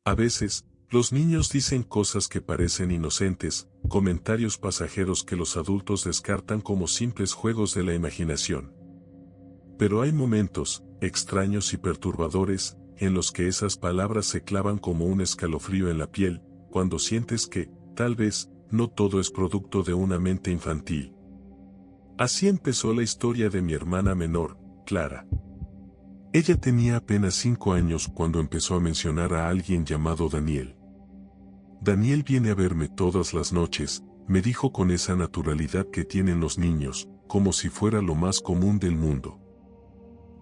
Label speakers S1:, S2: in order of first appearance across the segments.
S1: A veces, los niños dicen cosas que parecen inocentes, comentarios pasajeros que los adultos descartan como simples juegos de la imaginación. Pero hay momentos, extraños y perturbadores, en los que esas palabras se clavan como un escalofrío en la piel, cuando sientes que, tal vez, no todo es producto de una mente infantil. Así empezó la historia de mi hermana menor, Clara. Ella tenía apenas 5 años cuando empezó a mencionar a alguien llamado Daniel. Daniel viene a verme todas las noches, me dijo con esa naturalidad que tienen los niños, como si fuera lo más común del mundo.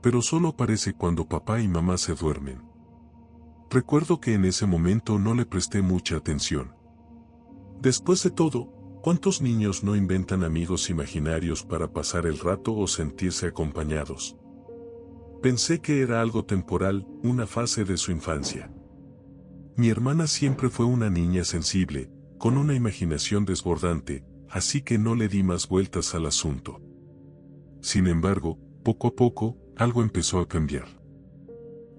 S1: Pero solo aparece cuando papá y mamá se duermen. Recuerdo que en ese momento no le presté mucha atención. Después de todo, ¿cuántos niños no inventan amigos imaginarios para pasar el rato o sentirse acompañados? Pensé que era algo temporal, una fase de su infancia. Mi hermana siempre fue una niña sensible, con una imaginación desbordante, así que no le di más vueltas al asunto. Sin embargo, poco a poco, algo empezó a cambiar.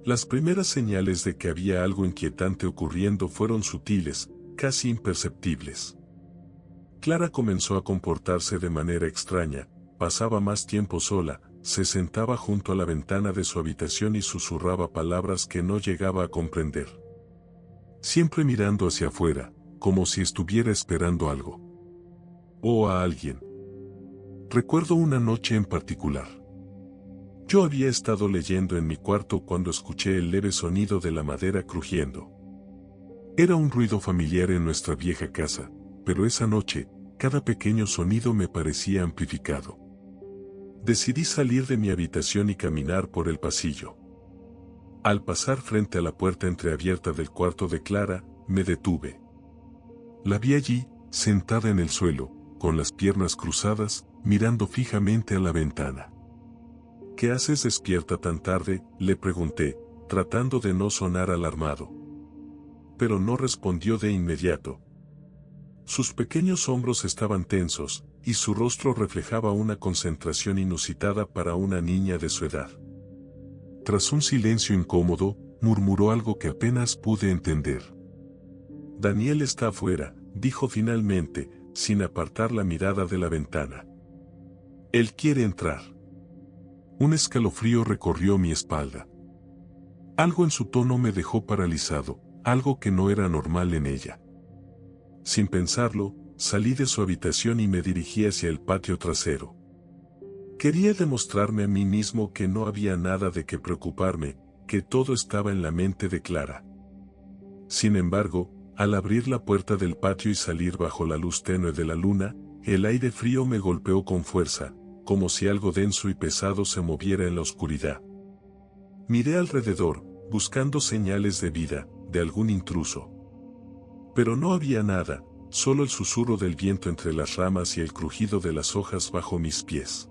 S1: Las primeras señales de que había algo inquietante ocurriendo fueron sutiles, casi imperceptibles. Clara comenzó a comportarse de manera extraña, pasaba más tiempo sola, se sentaba junto a la ventana de su habitación y susurraba palabras que no llegaba a comprender. Siempre mirando hacia afuera, como si estuviera esperando algo. O a alguien. Recuerdo una noche en particular. Yo había estado leyendo en mi cuarto cuando escuché el leve sonido de la madera crujiendo. Era un ruido familiar en nuestra vieja casa, pero esa noche, cada pequeño sonido me parecía amplificado. Decidí salir de mi habitación y caminar por el pasillo. Al pasar frente a la puerta entreabierta del cuarto de Clara, me detuve. La vi allí, sentada en el suelo, con las piernas cruzadas, mirando fijamente a la ventana. ¿Qué haces despierta tan tarde?, le pregunté, tratando de no sonar alarmado. Pero no respondió de inmediato. Sus pequeños hombros estaban tensos, y su rostro reflejaba una concentración inusitada para una niña de su edad. Tras un silencio incómodo, murmuró algo que apenas pude entender. Daniel está afuera, dijo finalmente, sin apartar la mirada de la ventana. Él quiere entrar. Un escalofrío recorrió mi espalda. Algo en su tono me dejó paralizado, algo que no era normal en ella. Sin pensarlo, salí de su habitación y me dirigí hacia el patio trasero. Quería demostrarme a mí mismo que no había nada de qué preocuparme, que todo estaba en la mente de Clara. Sin embargo, al abrir la puerta del patio y salir bajo la luz tenue de la luna, el aire frío me golpeó con fuerza, como si algo denso y pesado se moviera en la oscuridad. Miré alrededor, buscando señales de vida, de algún intruso. Pero no había nada, solo el susurro del viento entre las ramas y el crujido de las hojas bajo mis pies.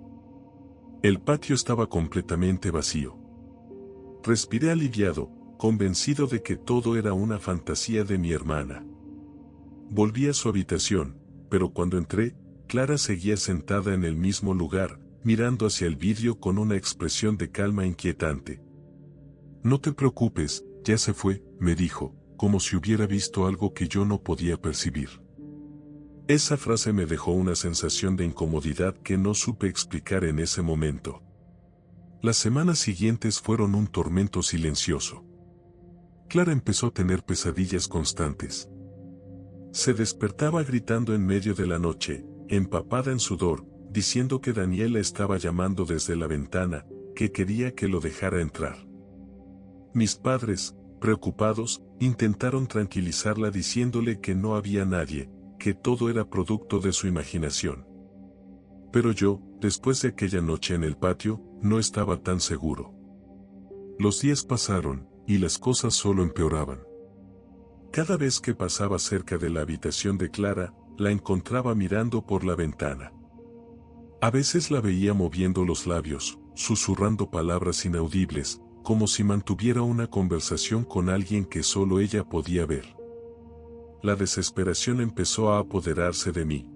S1: El patio estaba completamente vacío. Respiré aliviado, convencido de que todo era una fantasía de mi hermana. Volví a su habitación, pero cuando entré, Clara seguía sentada en el mismo lugar, mirando hacia el vidrio con una expresión de calma inquietante. No te preocupes, ya se fue, me dijo, como si hubiera visto algo que yo no podía percibir. Esa frase me dejó una sensación de incomodidad que no supe explicar en ese momento. Las semanas siguientes fueron un tormento silencioso. Clara empezó a tener pesadillas constantes. Se despertaba gritando en medio de la noche, empapada en sudor, diciendo que Daniel la estaba llamando desde la ventana, que quería que lo dejara entrar. Mis padres, preocupados, intentaron tranquilizarla diciéndole que no había nadie, que todo era producto de su imaginación. Pero yo, después de aquella noche en el patio, no estaba tan seguro. Los días pasaron, y las cosas solo empeoraban. Cada vez que pasaba cerca de la habitación de Clara, la encontraba mirando por la ventana. A veces la veía moviendo los labios, susurrando palabras inaudibles, como si mantuviera una conversación con alguien que solo ella podía ver. La desesperación empezó a apoderarse de mí.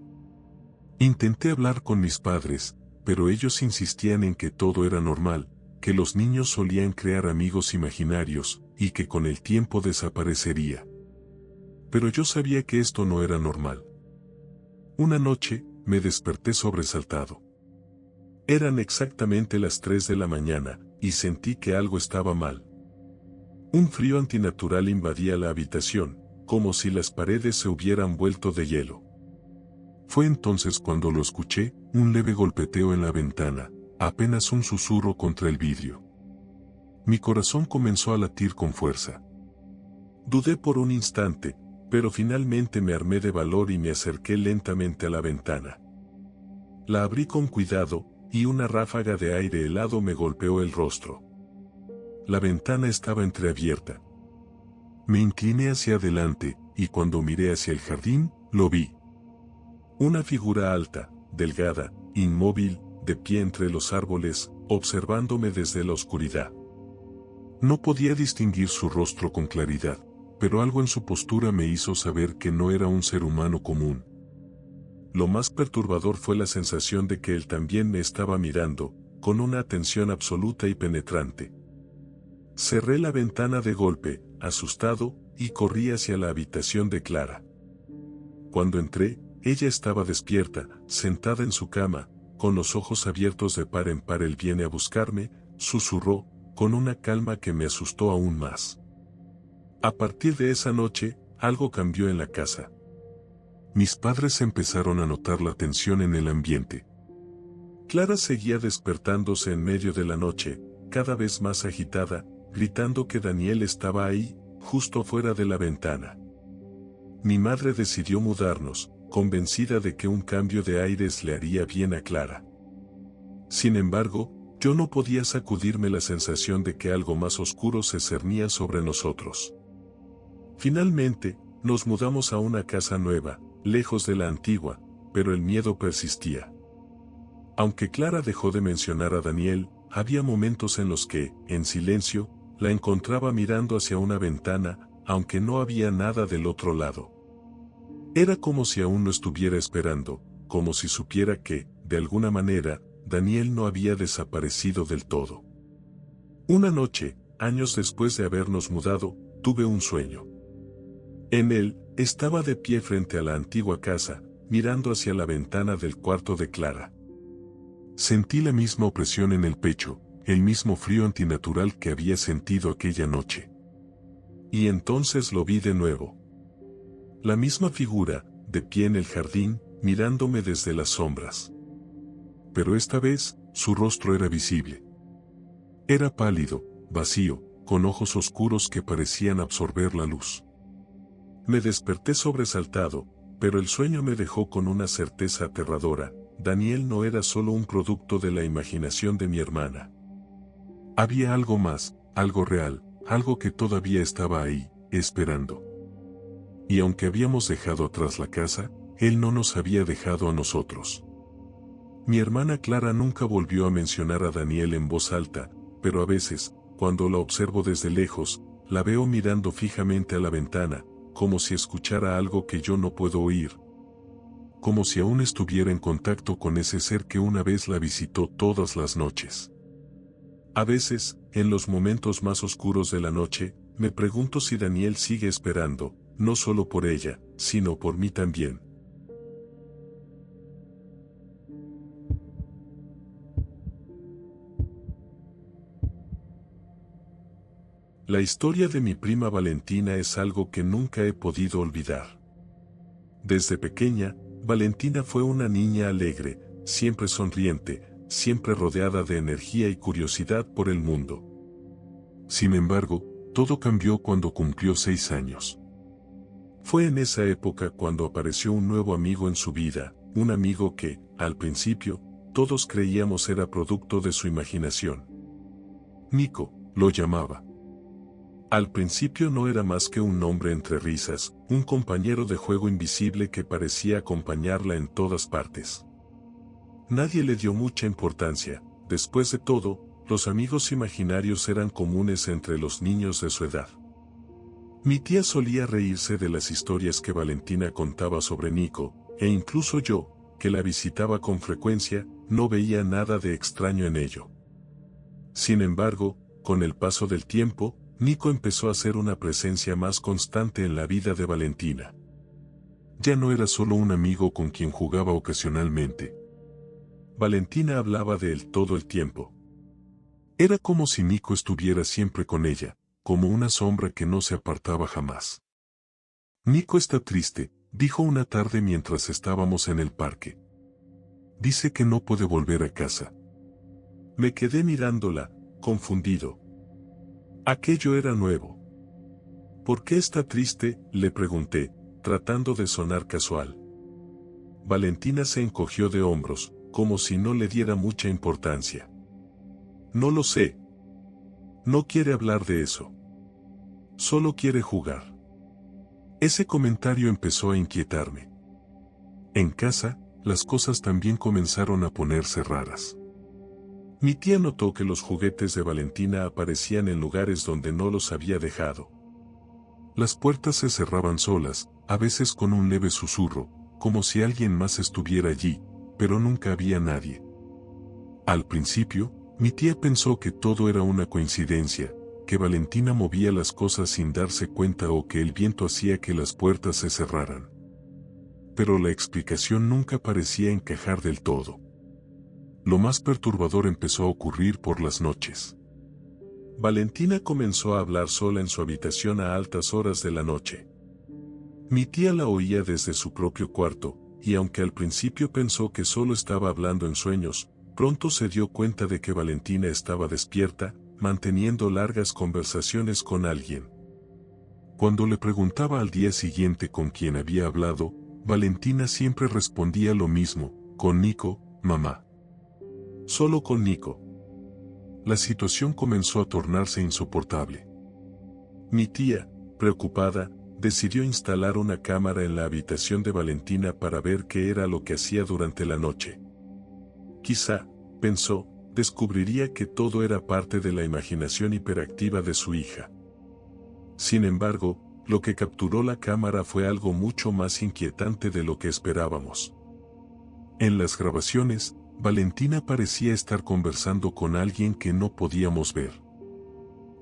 S1: Intenté hablar con mis padres, pero ellos insistían en que todo era normal, que los niños solían crear amigos imaginarios, y que con el tiempo desaparecería. Pero yo sabía que esto no era normal. Una noche, me desperté sobresaltado. Eran exactamente las 3 de la mañana, y sentí que algo estaba mal. Un frío antinatural invadía la habitación, como si las paredes se hubieran vuelto de hielo. Fue entonces cuando lo escuché, un leve golpeteo en la ventana, apenas un susurro contra el vidrio. Mi corazón comenzó a latir con fuerza. Dudé por un instante, pero finalmente me armé de valor y me acerqué lentamente a la ventana. La abrí con cuidado, y una ráfaga de aire helado me golpeó el rostro. La ventana estaba entreabierta. Me incliné hacia adelante, y cuando miré hacia el jardín, lo vi. Una figura alta, delgada, inmóvil, de pie entre los árboles, observándome desde la oscuridad. No podía distinguir su rostro con claridad, pero algo en su postura me hizo saber que no era un ser humano común. Lo más perturbador fue la sensación de que él también me estaba mirando, con una atención absoluta y penetrante. Cerré la ventana de golpe, asustado, y corrí hacia la habitación de Clara. Cuando entré, ella estaba despierta, sentada en su cama, con los ojos abiertos de par en par. Él viene a buscarme, susurró, con una calma que me asustó aún más. A partir de esa noche, algo cambió en la casa. Mis padres empezaron a notar la tensión en el ambiente. Clara seguía despertándose en medio de la noche, cada vez más agitada, gritando que Daniel estaba ahí, justo fuera de la ventana. Mi madre decidió mudarnos, convencida de que un cambio de aires le haría bien a Clara. Sin embargo, yo no podía sacudirme la sensación de que algo más oscuro se cernía sobre nosotros. Finalmente, nos mudamos a una casa nueva, lejos de la antigua, pero el miedo persistía. Aunque Clara dejó de mencionar a Daniel, había momentos en los que, en silencio, la encontraba mirando hacia una ventana, aunque no había nada del otro lado. Era como si aún no estuviera esperando, como si supiera que, de alguna manera, Daniel no había desaparecido del todo. Una noche, años después de habernos mudado, tuve un sueño. En él, estaba de pie frente a la antigua casa, mirando hacia la ventana del cuarto de Clara. Sentí la misma opresión en el pecho, el mismo frío antinatural que había sentido aquella noche. Y entonces lo vi de nuevo. La misma figura, de pie en el jardín, mirándome desde las sombras. Pero esta vez, su rostro era visible. Era pálido, vacío, con ojos oscuros que parecían absorber la luz. Me desperté sobresaltado, pero el sueño me dejó con una certeza aterradora: Daniel no era solo un producto de la imaginación de mi hermana. Había algo más, algo real, algo que todavía estaba ahí, esperando. Y aunque habíamos dejado atrás la casa, él no nos había dejado a nosotros. Mi hermana Clara nunca volvió a mencionar a Daniel en voz alta, pero a veces, cuando la observo desde lejos, la veo mirando fijamente a la ventana, como si escuchara algo que yo no puedo oír. Como si aún estuviera en contacto con ese ser que una vez la visitó todas las noches. A veces, en los momentos más oscuros de la noche, me pregunto si Daniel sigue esperando, no solo por ella, sino por mí también. La historia de mi prima Valentina es algo que nunca he podido olvidar. Desde pequeña, Valentina fue una niña alegre, siempre sonriente, siempre rodeada de energía y curiosidad por el mundo. Sin embargo, todo cambió cuando cumplió 6 años. Fue en esa época cuando apareció un nuevo amigo en su vida, un amigo que, al principio, todos creíamos era producto de su imaginación. Nico, lo llamaba. Al principio no era más que un nombre entre risas, un compañero de juego invisible que parecía acompañarla en todas partes. Nadie le dio mucha importancia. Después de todo, los amigos imaginarios eran comunes entre los niños de su edad. Mi tía solía reírse de las historias que Valentina contaba sobre Nico, e incluso yo, que la visitaba con frecuencia, no veía nada de extraño en ello. Sin embargo, con el paso del tiempo, Nico empezó a ser una presencia más constante en la vida de Valentina. Ya no era solo un amigo con quien jugaba ocasionalmente. Valentina hablaba de él todo el tiempo. Era como si Nico estuviera siempre con ella, como una sombra que no se apartaba jamás. Nico está triste, dijo una tarde mientras estábamos en el parque. Dice que no puede volver a casa. Me quedé mirándola, confundido. Aquello era nuevo. ¿Por qué está triste?, le pregunté, tratando de sonar casual. Valentina se encogió de hombros, como si no le diera mucha importancia. No lo sé. No quiere hablar de eso. Solo quiere jugar. Ese comentario empezó a inquietarme. En casa, las cosas también comenzaron a ponerse raras. Mi tía notó que los juguetes de Valentina aparecían en lugares donde no los había dejado. Las puertas se cerraban solas, a veces con un leve susurro, como si alguien más estuviera allí, pero nunca había nadie. Al principio, mi tía pensó que todo era una coincidencia, que Valentina movía las cosas sin darse cuenta o que el viento hacía que las puertas se cerraran. Pero la explicación nunca parecía encajar del todo. Lo más perturbador empezó a ocurrir por las noches. Valentina comenzó a hablar sola en su habitación a altas horas de la noche. Mi tía la oía desde su propio cuarto, y aunque al principio pensó que solo estaba hablando en sueños, pronto se dio cuenta de que Valentina estaba despierta, manteniendo largas conversaciones con alguien. Cuando le preguntaba al día siguiente con quién había hablado, Valentina siempre respondía lo mismo: con Nico, mamá. Solo con Nico. La situación comenzó a tornarse insoportable. Mi tía, preocupada, decidió instalar una cámara en la habitación de Valentina para ver qué era lo que hacía durante la noche. Quizá, pensó, descubriría que todo era parte de la imaginación hiperactiva de su hija. Sin embargo, lo que capturó la cámara fue algo mucho más inquietante de lo que esperábamos. En las grabaciones, Valentina parecía estar conversando con alguien que no podíamos ver.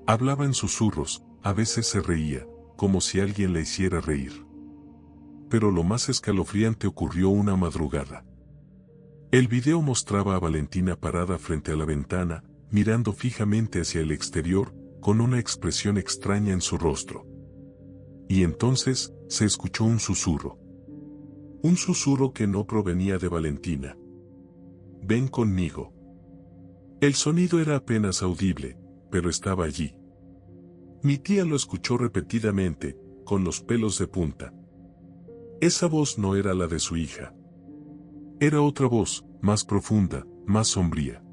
S1: Hablaba en susurros, a veces se reía, como si alguien la hiciera reír. Pero lo más escalofriante ocurrió una madrugada. El video mostraba a Valentina parada frente a la ventana, mirando fijamente hacia el exterior, con una expresión extraña en su rostro. Y entonces, se escuchó un susurro. Un susurro que no provenía de Valentina. Ven conmigo. El sonido era apenas audible, pero estaba allí. Mi tía lo escuchó repetidamente, con los pelos de punta. Esa voz no era la de su hija. Era otra voz, más profunda, más sombría.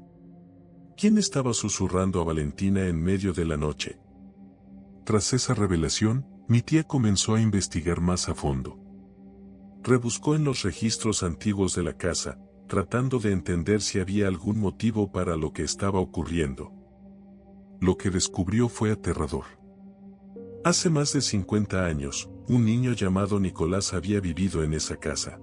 S1: ¿Quién estaba susurrando a Valentina en medio de la noche? Tras esa revelación, mi tía comenzó a investigar más a fondo. Rebuscó en los registros antiguos de la casa, tratando de entender si había algún motivo para lo que estaba ocurriendo. Lo que descubrió fue aterrador. Hace más de 50 años, un niño llamado Nicolás había vivido en esa casa.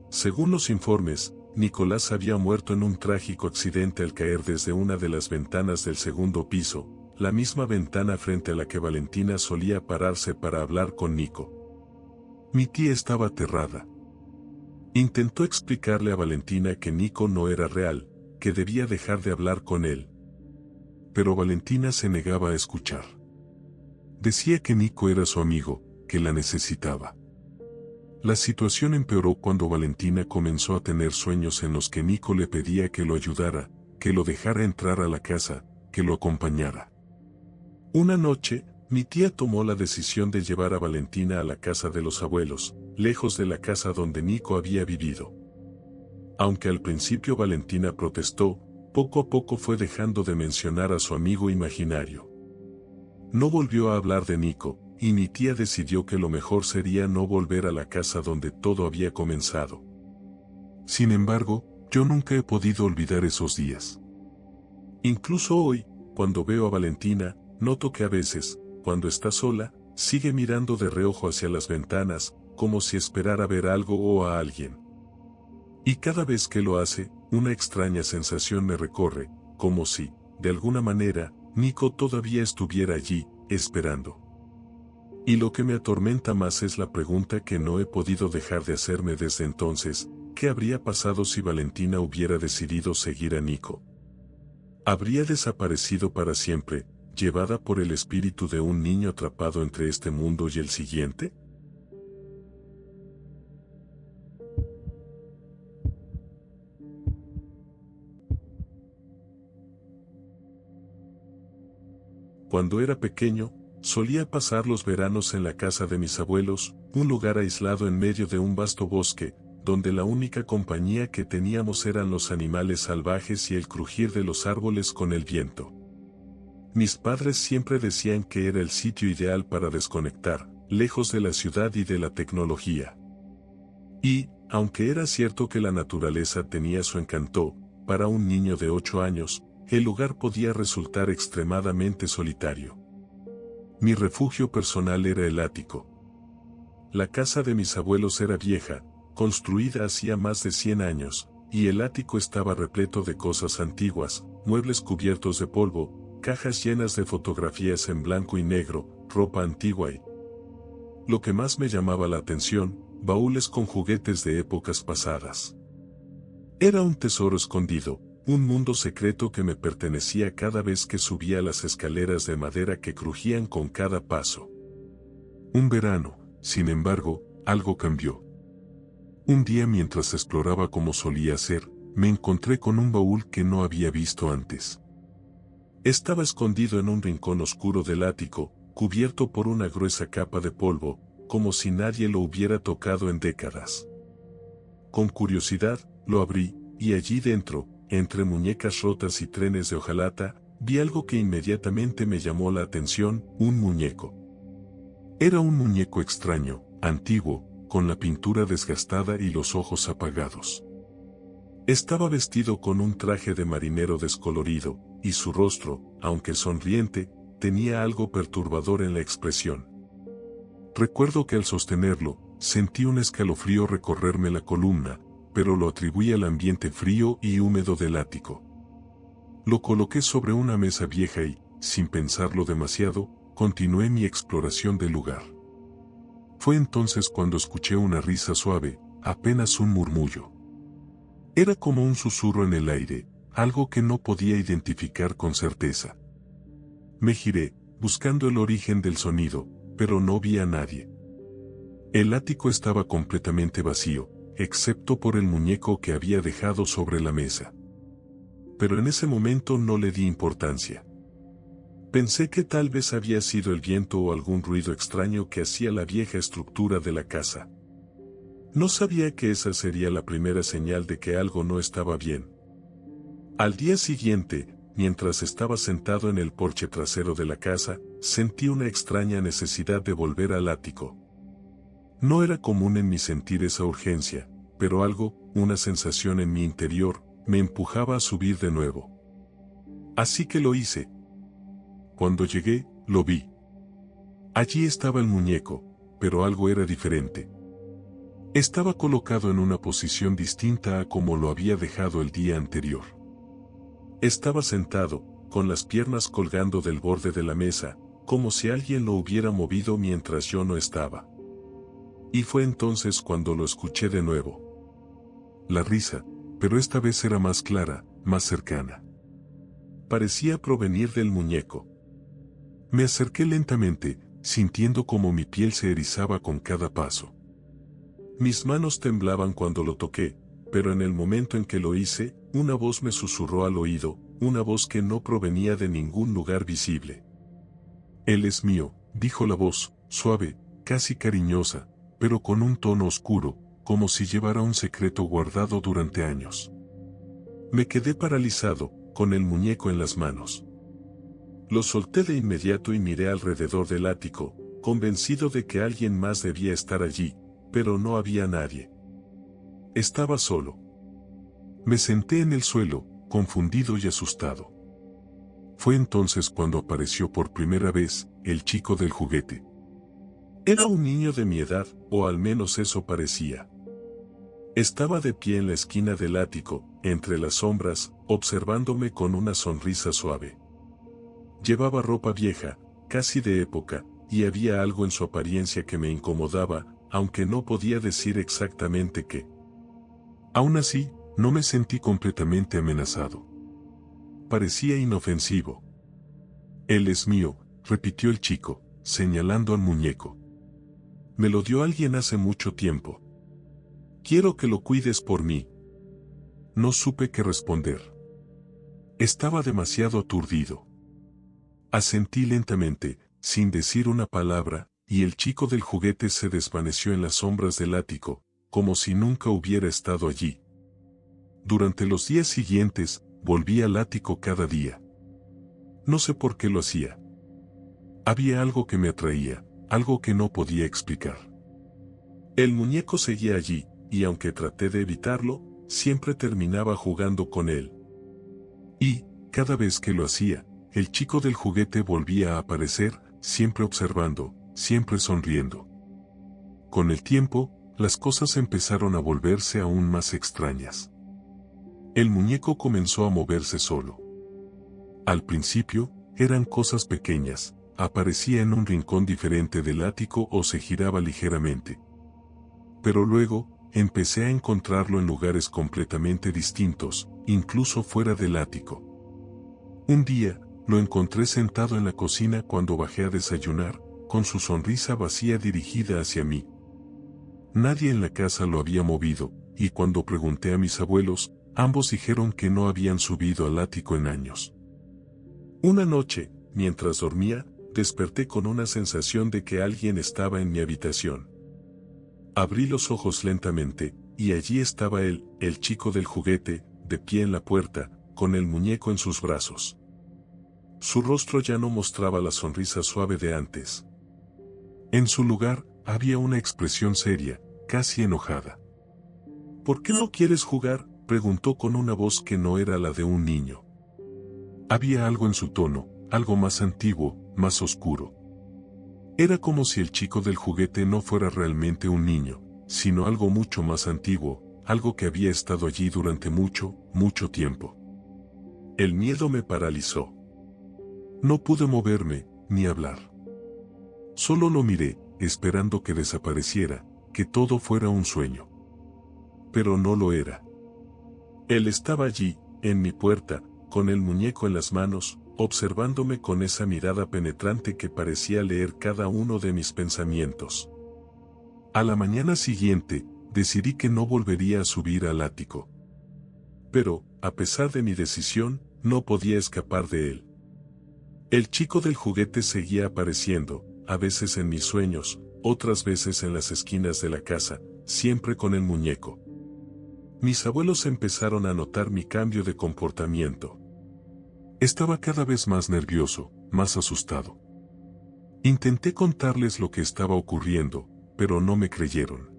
S1: Según los informes, Nicolás había muerto en un trágico accidente al caer desde una de las ventanas del segundo piso, la misma ventana frente a la que Valentina solía pararse para hablar con Nico. Mi tía estaba aterrada. Intentó explicarle a Valentina que Nico no era real, que debía dejar de hablar con él. Pero Valentina se negaba a escuchar. Decía que Nico era su amigo, que la necesitaba. La situación empeoró cuando Valentina comenzó a tener sueños en los que Nico le pedía que lo ayudara, que lo dejara entrar a la casa, que lo acompañara. Una noche, mi tía tomó la decisión de llevar a Valentina a la casa de los abuelos, lejos de la casa donde Nico había vivido. Aunque al principio Valentina protestó, poco a poco fue dejando de mencionar a su amigo imaginario. No volvió a hablar de Nico, y mi tía decidió que lo mejor sería no volver a la casa donde todo había comenzado. Sin embargo, yo nunca he podido olvidar esos días. Incluso hoy, cuando veo a Valentina, noto que a veces, cuando está sola, sigue mirando de reojo hacia las ventanas, como si esperara ver algo o a alguien. Y cada vez que lo hace, una extraña sensación me recorre, como si, de alguna manera, Nico todavía estuviera allí, esperando. Y lo que me atormenta más es la pregunta que no he podido dejar de hacerme desde entonces: ¿qué habría pasado si Valentina hubiera decidido seguir a Nico? ¿Habría desaparecido para siempre, llevada por el espíritu de un niño atrapado entre este mundo y el siguiente? Cuando era pequeño, solía pasar los veranos en la casa de mis abuelos, un lugar aislado en medio de un vasto bosque, donde la única compañía que teníamos eran los animales salvajes y el crujir de los árboles con el viento. Mis padres siempre decían que era el sitio ideal para desconectar, lejos de la ciudad y de la tecnología. Y, aunque era cierto que la naturaleza tenía su encanto, para un niño de 8 años, el lugar podía resultar extremadamente solitario. Mi refugio personal era el ático. La casa de mis abuelos era vieja, construida hacía más de 100 años, y el ático estaba repleto de cosas antiguas, muebles cubiertos de polvo, cajas llenas de fotografías en blanco y negro, ropa antigua y, lo que más me llamaba la atención, baúles con juguetes de épocas pasadas. Era un tesoro escondido, un mundo secreto que me pertenecía cada vez que subía las escaleras de madera que crujían con cada paso. Un verano, sin embargo, algo cambió. Un día, mientras exploraba como solía hacer, me encontré con un baúl que no había visto antes. Estaba escondido en un rincón oscuro del ático, cubierto por una gruesa capa de polvo, como si nadie lo hubiera tocado en décadas. Con curiosidad, lo abrí, y allí dentro, entre muñecas rotas y trenes de hojalata, vi algo que inmediatamente me llamó la atención: un muñeco. Era un muñeco extraño, antiguo, con la pintura desgastada y los ojos apagados. Estaba vestido con un traje de marinero descolorido, y su rostro, aunque sonriente, tenía algo perturbador en la expresión. Recuerdo que al sostenerlo, sentí un escalofrío recorrerme la columna, pero lo atribuí al ambiente frío y húmedo del ático. Lo coloqué sobre una mesa vieja y, sin pensarlo demasiado, continué mi exploración del lugar. Fue entonces cuando escuché una risa suave, apenas un murmullo. Era como un susurro en el aire, algo que no podía identificar con certeza. Me giré, buscando el origen del sonido, pero no vi a nadie. El ático estaba completamente vacío, excepto por el muñeco que había dejado sobre la mesa. Pero en ese momento no le di importancia. Pensé que tal vez había sido el viento o algún ruido extraño que hacía la vieja estructura de la casa. No sabía que esa sería la primera señal de que algo no estaba bien. Al día siguiente, mientras estaba sentado en el porche trasero de la casa, sentí una extraña necesidad de volver al ático. No era común en mí sentir esa urgencia, pero algo, una sensación en mi interior, me empujaba a subir de nuevo. Así que lo hice. Cuando llegué, lo vi. Allí estaba el muñeco, pero algo era diferente. Estaba colocado en una posición distinta a como lo había dejado el día anterior. Estaba sentado, con las piernas colgando del borde de la mesa, como si alguien lo hubiera movido mientras yo no estaba. Y fue entonces cuando lo escuché de nuevo. La risa, pero esta vez era más clara, más cercana. Parecía provenir del muñeco. Me acerqué lentamente, sintiendo como mi piel se erizaba con cada paso. Mis manos temblaban cuando lo toqué, pero en el momento en que lo hice, una voz me susurró al oído, una voz que no provenía de ningún lugar visible. «Él es mío», dijo la voz, suave, casi cariñosa, pero con un tono oscuro, como si llevara un secreto guardado durante años. Me quedé paralizado, con el muñeco en las manos. Lo solté de inmediato y miré alrededor del ático, convencido de que alguien más debía estar allí, pero no había nadie. Estaba solo. Me senté en el suelo, confundido y asustado. Fue entonces cuando apareció por primera vez el chico del juguete. Era un niño de mi edad, o al menos eso parecía. Estaba de pie en la esquina del ático, entre las sombras, observándome con una sonrisa suave. Llevaba ropa vieja, casi de época, y había algo en su apariencia que me incomodaba, aunque no podía decir exactamente qué. Aún así, no me sentí completamente amenazado. Parecía inofensivo. Él es mío, repitió el chico, señalando al muñeco. Me lo dio alguien hace mucho tiempo. Quiero que lo cuides por mí. No supe qué responder. Estaba demasiado aturdido. Asentí lentamente, sin decir una palabra, y el chico del juguete se desvaneció en las sombras del ático, como si nunca hubiera estado allí. Durante los días siguientes, volví al ático cada día. No sé por qué lo hacía. Había algo que me atraía, algo que no podía explicar. El muñeco seguía allí, y aunque traté de evitarlo, siempre terminaba jugando con él. Y, cada vez que lo hacía, el chico del juguete volvía a aparecer, siempre observando, siempre sonriendo. Con el tiempo, las cosas empezaron a volverse aún más extrañas. El muñeco comenzó a moverse solo. Al principio, eran cosas pequeñas, aparecía en un rincón diferente del ático o se giraba ligeramente. Pero luego, empecé a encontrarlo en lugares completamente distintos, incluso fuera del ático. Un día, lo encontré sentado en la cocina cuando bajé a desayunar, con su sonrisa vacía dirigida hacia mí. Nadie en la casa lo había movido, y cuando pregunté a mis abuelos, ambos dijeron que no habían subido al ático en años. Una noche, mientras dormía, desperté con una sensación de que alguien estaba en mi habitación. Abrí los ojos lentamente, y allí estaba él, el chico del juguete, de pie en la puerta, con el muñeco en sus brazos. Su rostro ya no mostraba la sonrisa suave de antes. En su lugar, había una expresión seria, casi enojada. ¿Por qué no quieres jugar?, preguntó con una voz que no era la de un niño. Había algo en su tono, algo más antiguo, más oscuro. Era como si el chico del juguete no fuera realmente un niño, sino algo mucho más antiguo, algo que había estado allí durante mucho, mucho tiempo. El miedo me paralizó. No pude moverme, ni hablar. Solo lo miré, esperando que desapareciera, que todo fuera un sueño. Pero no lo era. Él estaba allí, en mi puerta, con el muñeco en las manos, observándome con esa mirada penetrante que parecía leer cada uno de mis pensamientos. A la mañana siguiente, decidí que no volvería a subir al ático. Pero, a pesar de mi decisión, no podía escapar de él. El chico del juguete seguía apareciendo, a veces en mis sueños, otras veces en las esquinas de la casa, siempre con el muñeco. Mis abuelos empezaron a notar mi cambio de comportamiento. Estaba cada vez más nervioso, más asustado. Intenté contarles lo que estaba ocurriendo, pero no me creyeron.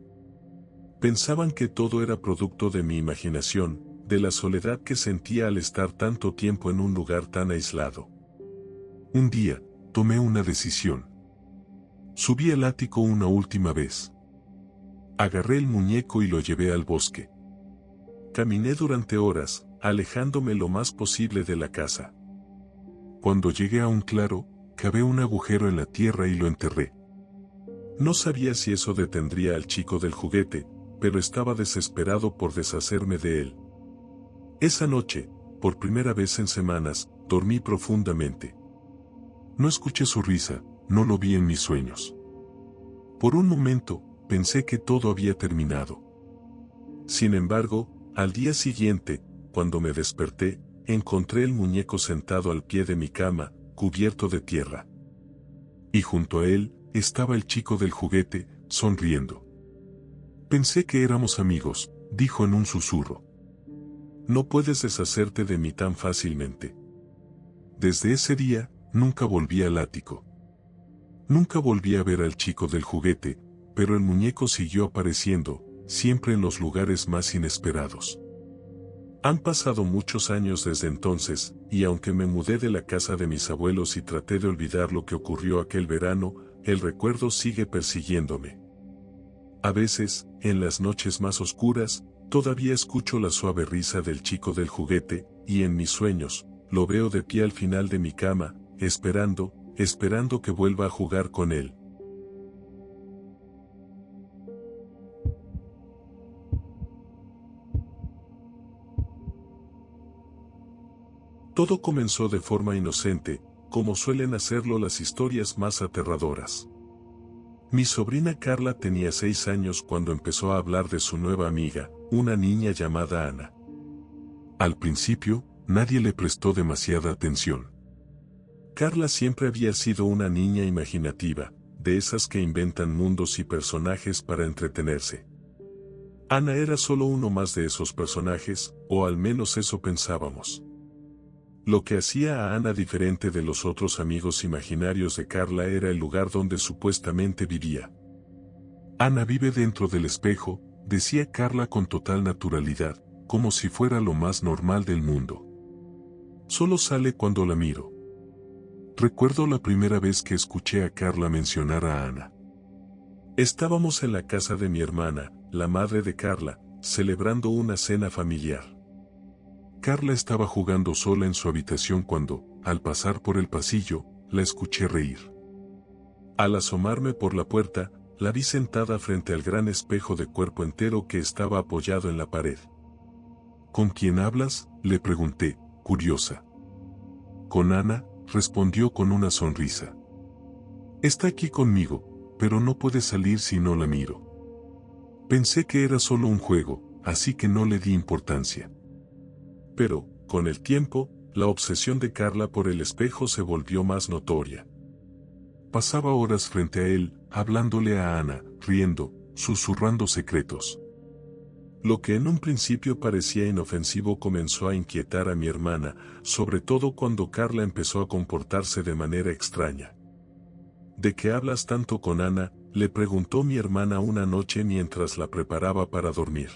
S1: Pensaban que todo era producto de mi imaginación, de la soledad que sentía al estar tanto tiempo en un lugar tan aislado. Un día, tomé una decisión. Subí al ático una última vez. Agarré el muñeco y lo llevé al bosque. Caminé durante horas, alejándome lo más posible de la casa. Cuando llegué a un claro, cavé un agujero en la tierra y lo enterré. No sabía si eso detendría al chico del juguete, pero estaba desesperado por deshacerme de él. Esa noche, por primera vez en semanas, dormí profundamente. No escuché su risa, no lo vi en mis sueños. Por un momento, pensé que todo había terminado. Sin embargo, al día siguiente, cuando me desperté, encontré el muñeco sentado al pie de mi cama, cubierto de tierra. Y junto a él, estaba el chico del juguete, sonriendo. Pensé que éramos amigos, dijo en un susurro. No puedes deshacerte de mí tan fácilmente. Desde ese día, nunca volví al ático. Nunca volví a ver al chico del juguete, pero el muñeco siguió apareciendo, siempre en los lugares más inesperados. Han pasado muchos años desde entonces, y aunque me mudé de la casa de mis abuelos y traté de olvidar lo que ocurrió aquel verano, el recuerdo sigue persiguiéndome. A veces, en las noches más oscuras, todavía escucho la suave risa del chico del juguete, y en mis sueños, lo veo de pie al final de mi cama, esperando que vuelva a jugar con él. Todo comenzó de forma inocente, como suelen hacerlo las historias más aterradoras. Mi sobrina Carla tenía 6 años cuando empezó a hablar de su nueva amiga, una niña llamada Ana. Al principio, nadie le prestó demasiada atención. Carla siempre había sido una niña imaginativa, de esas que inventan mundos y personajes para entretenerse. Ana era solo uno más de esos personajes, o al menos eso pensábamos. Lo que hacía a Ana diferente de los otros amigos imaginarios de Carla era el lugar donde supuestamente vivía. Ana vive dentro del espejo, decía Carla con total naturalidad, como si fuera lo más normal del mundo. Solo sale cuando la miro. Recuerdo la primera vez que escuché a Carla mencionar a Ana. Estábamos en la casa de mi hermana, la madre de Carla, celebrando una cena familiar. Carla estaba jugando sola en su habitación cuando, al pasar por el pasillo, la escuché reír. Al asomarme por la puerta, la vi sentada frente al gran espejo de cuerpo entero que estaba apoyado en la pared. ¿Con quién hablas?, le pregunté, curiosa. Con Ana, respondió con una sonrisa. Está aquí conmigo, pero no puede salir si no la miro. Pensé que era solo un juego, así que no le di importancia. Pero, con el tiempo, la obsesión de Carla por el espejo se volvió más notoria. Pasaba horas frente a él, hablándole a Ana, riendo, susurrando secretos. Lo que en un principio parecía inofensivo comenzó a inquietar a mi hermana, sobre todo cuando Carla empezó a comportarse de manera extraña. ¿De qué hablas tanto con Ana?, le preguntó mi hermana una noche mientras la preparaba para dormir.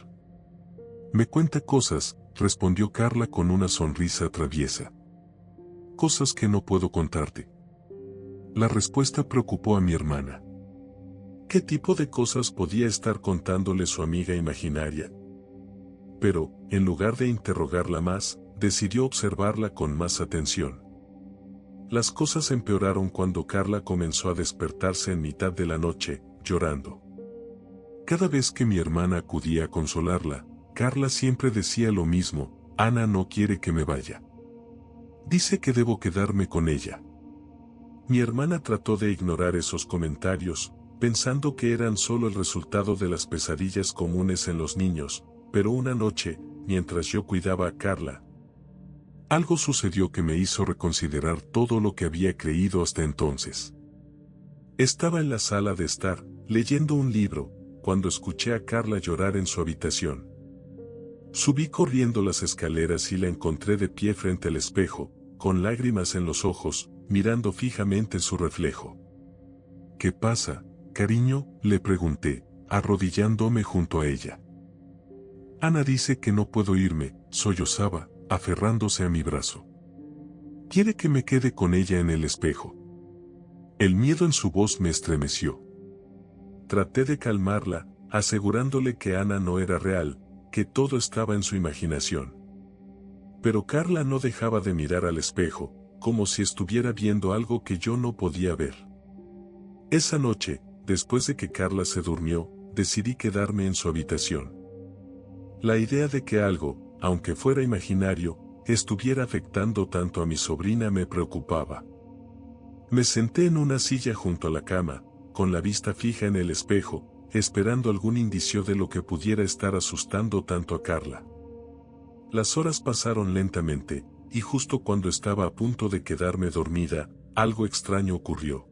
S1: Me cuenta cosas, respondió Carla con una sonrisa traviesa. Cosas que no puedo contarte. La respuesta preocupó a mi hermana. ¿Qué tipo de cosas podía estar contándole su amiga imaginaria? Pero, en lugar de interrogarla más, decidió observarla con más atención. Las cosas empeoraron cuando Carla comenzó a despertarse en mitad de la noche, llorando. Cada vez que mi hermana acudía a consolarla, Carla siempre decía lo mismo: Ana no quiere que me vaya. Dice que debo quedarme con ella. Mi hermana trató de ignorar esos comentarios, pensando que eran solo el resultado de las pesadillas comunes en los niños, pero una noche, mientras yo cuidaba a Carla, algo sucedió que me hizo reconsiderar todo lo que había creído hasta entonces. Estaba en la sala de estar, leyendo un libro, cuando escuché a Carla llorar en su habitación. Subí corriendo las escaleras y la encontré de pie frente al espejo, con lágrimas en los ojos, mirando fijamente su reflejo. ¿Qué pasa, cariño?, le pregunté, arrodillándome junto a ella. Ana dice que no puedo irme, sollozaba, aferrándose a mi brazo. Quiere que me quede con ella en el espejo. El miedo en su voz me estremeció. Traté de calmarla, asegurándole que Ana no era real, que todo estaba en su imaginación. Pero Carla no dejaba de mirar al espejo, como si estuviera viendo algo que yo no podía ver. Esa noche, después de que Carla se durmió, decidí quedarme en su habitación. La idea de que algo, aunque fuera imaginario, estuviera afectando tanto a mi sobrina me preocupaba. Me senté en una silla junto a la cama, con la vista fija en el espejo, esperando algún indicio de lo que pudiera estar asustando tanto a Carla. Las horas pasaron lentamente, y justo cuando estaba a punto de quedarme dormida, algo extraño ocurrió.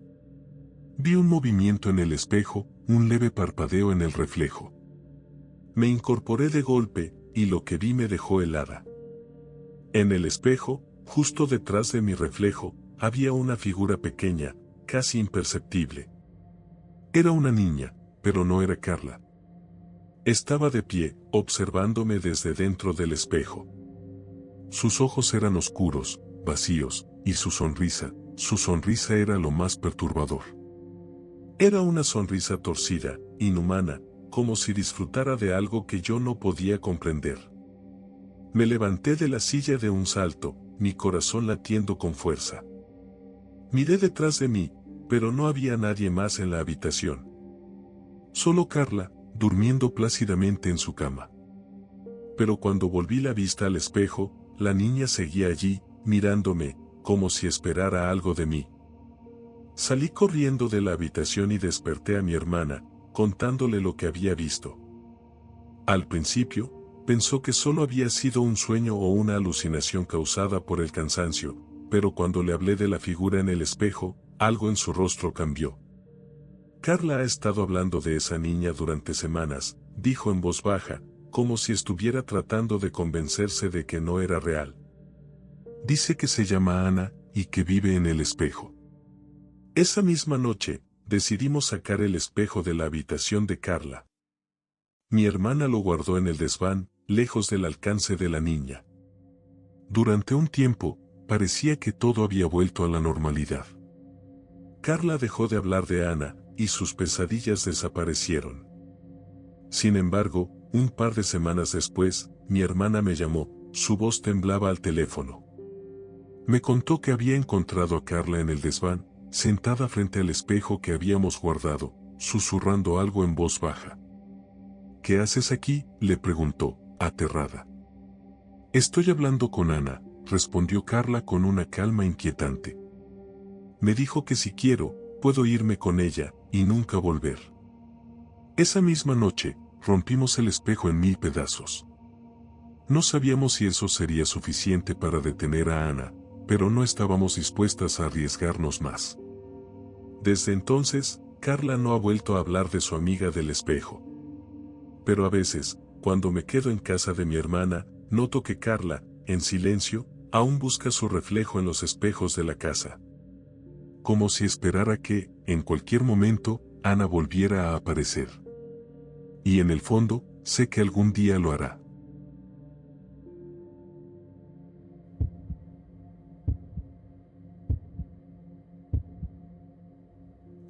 S1: Vi un movimiento en el espejo, un leve parpadeo en el reflejo. Me incorporé de golpe, y lo que vi me dejó helada. En el espejo, justo detrás de mi reflejo, había una figura pequeña, casi imperceptible. Era una niña, pero no era Carla. Estaba de pie, observándome desde dentro del espejo. Sus ojos eran oscuros, vacíos, y su sonrisa era lo más perturbador. Era una sonrisa torcida, inhumana, como si disfrutara de algo que yo no podía comprender. Me levanté de la silla de un salto, mi corazón latiendo con fuerza. Miré detrás de mí, pero no había nadie más en la habitación. Solo Carla, durmiendo plácidamente en su cama. Pero cuando volví la vista al espejo, la niña seguía allí, mirándome, como si esperara algo de mí. Salí corriendo de la habitación y desperté a mi hermana, contándole lo que había visto. Al principio, pensó que solo había sido un sueño o una alucinación causada por el cansancio, pero cuando le hablé de la figura en el espejo, algo en su rostro cambió. Carla ha estado hablando de esa niña durante semanas, dijo en voz baja, como si estuviera tratando de convencerse de que no era real. Dice que se llama Ana y que vive en el espejo. Esa misma noche, decidimos sacar el espejo de la habitación de Carla. Mi hermana lo guardó en el desván, lejos del alcance de la niña. Durante un tiempo, parecía que todo había vuelto a la normalidad. Carla dejó de hablar de Ana, y sus pesadillas desaparecieron. Sin embargo, un par de semanas después, mi hermana me llamó, su voz temblaba al teléfono. Me contó que había encontrado a Carla en el desván, sentada frente al espejo que habíamos guardado, susurrando algo en voz baja. ¿Qué haces aquí?, le preguntó, aterrada. Estoy hablando con Ana, respondió Carla con una calma inquietante. Me dijo que si quiero, puedo irme con ella, y nunca volver. Esa misma noche, rompimos el espejo en 1000 pedazos. No sabíamos si eso sería suficiente para detener a Ana, pero no estábamos dispuestas a arriesgarnos más. Desde entonces, Carla no ha vuelto a hablar de su amiga del espejo. Pero a veces, cuando me quedo en casa de mi hermana, noto que Carla, en silencio, aún busca su reflejo en los espejos de la casa. Como si esperara que, en cualquier momento, Ana volviera a aparecer. Y en el fondo, sé que algún día lo hará.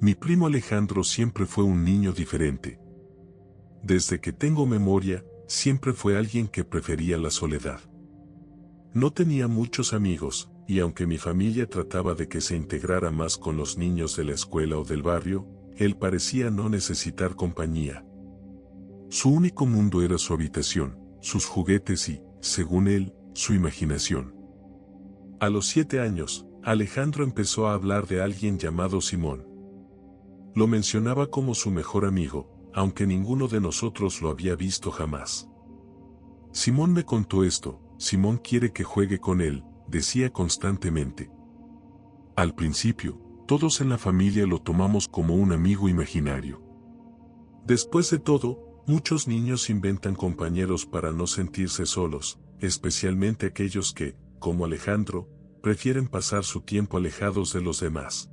S1: Mi primo Alejandro siempre fue un niño diferente. Desde que tengo memoria, siempre fue alguien que prefería la soledad. No tenía muchos amigos, y aunque mi familia trataba de que se integrara más con los niños de la escuela o del barrio, él parecía no necesitar compañía. Su único mundo era su habitación, sus juguetes y, según él, su imaginación. A los 7 años, Alejandro empezó a hablar de alguien llamado Simón. Lo mencionaba como su mejor amigo, aunque ninguno de nosotros lo había visto jamás. Simón me contó esto, Simón quiere que juegue con él, decía constantemente. Al principio, todos en la familia lo tomamos como un amigo imaginario. Después de todo, muchos niños inventan compañeros para no sentirse solos, especialmente aquellos que, como Alejandro, prefieren pasar su tiempo alejados de los demás.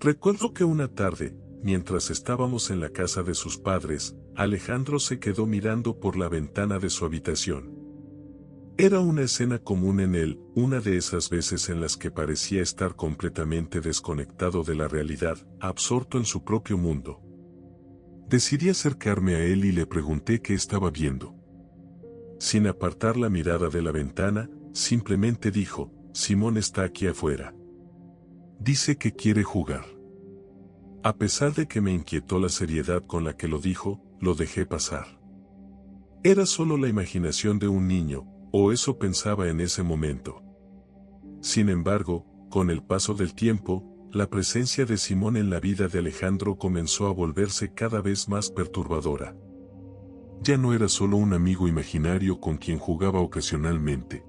S1: Recuerdo que una tarde, mientras estábamos en la casa de sus padres, Alejandro se quedó mirando por la ventana de su habitación. Era una escena común en él, una de esas veces en las que parecía estar completamente desconectado de la realidad, absorto en su propio mundo. Decidí acercarme a él y le pregunté qué estaba viendo. Sin apartar la mirada de la ventana, simplemente dijo, Simón está aquí afuera. Dice que quiere jugar. A pesar de que me inquietó la seriedad con la que lo dijo, lo dejé pasar. Era solo la imaginación de un niño, o eso pensaba en ese momento. Sin embargo, con el paso del tiempo, la presencia de Simón en la vida de Alejandro comenzó a volverse cada vez más perturbadora. Ya no era solo un amigo imaginario con quien jugaba ocasionalmente.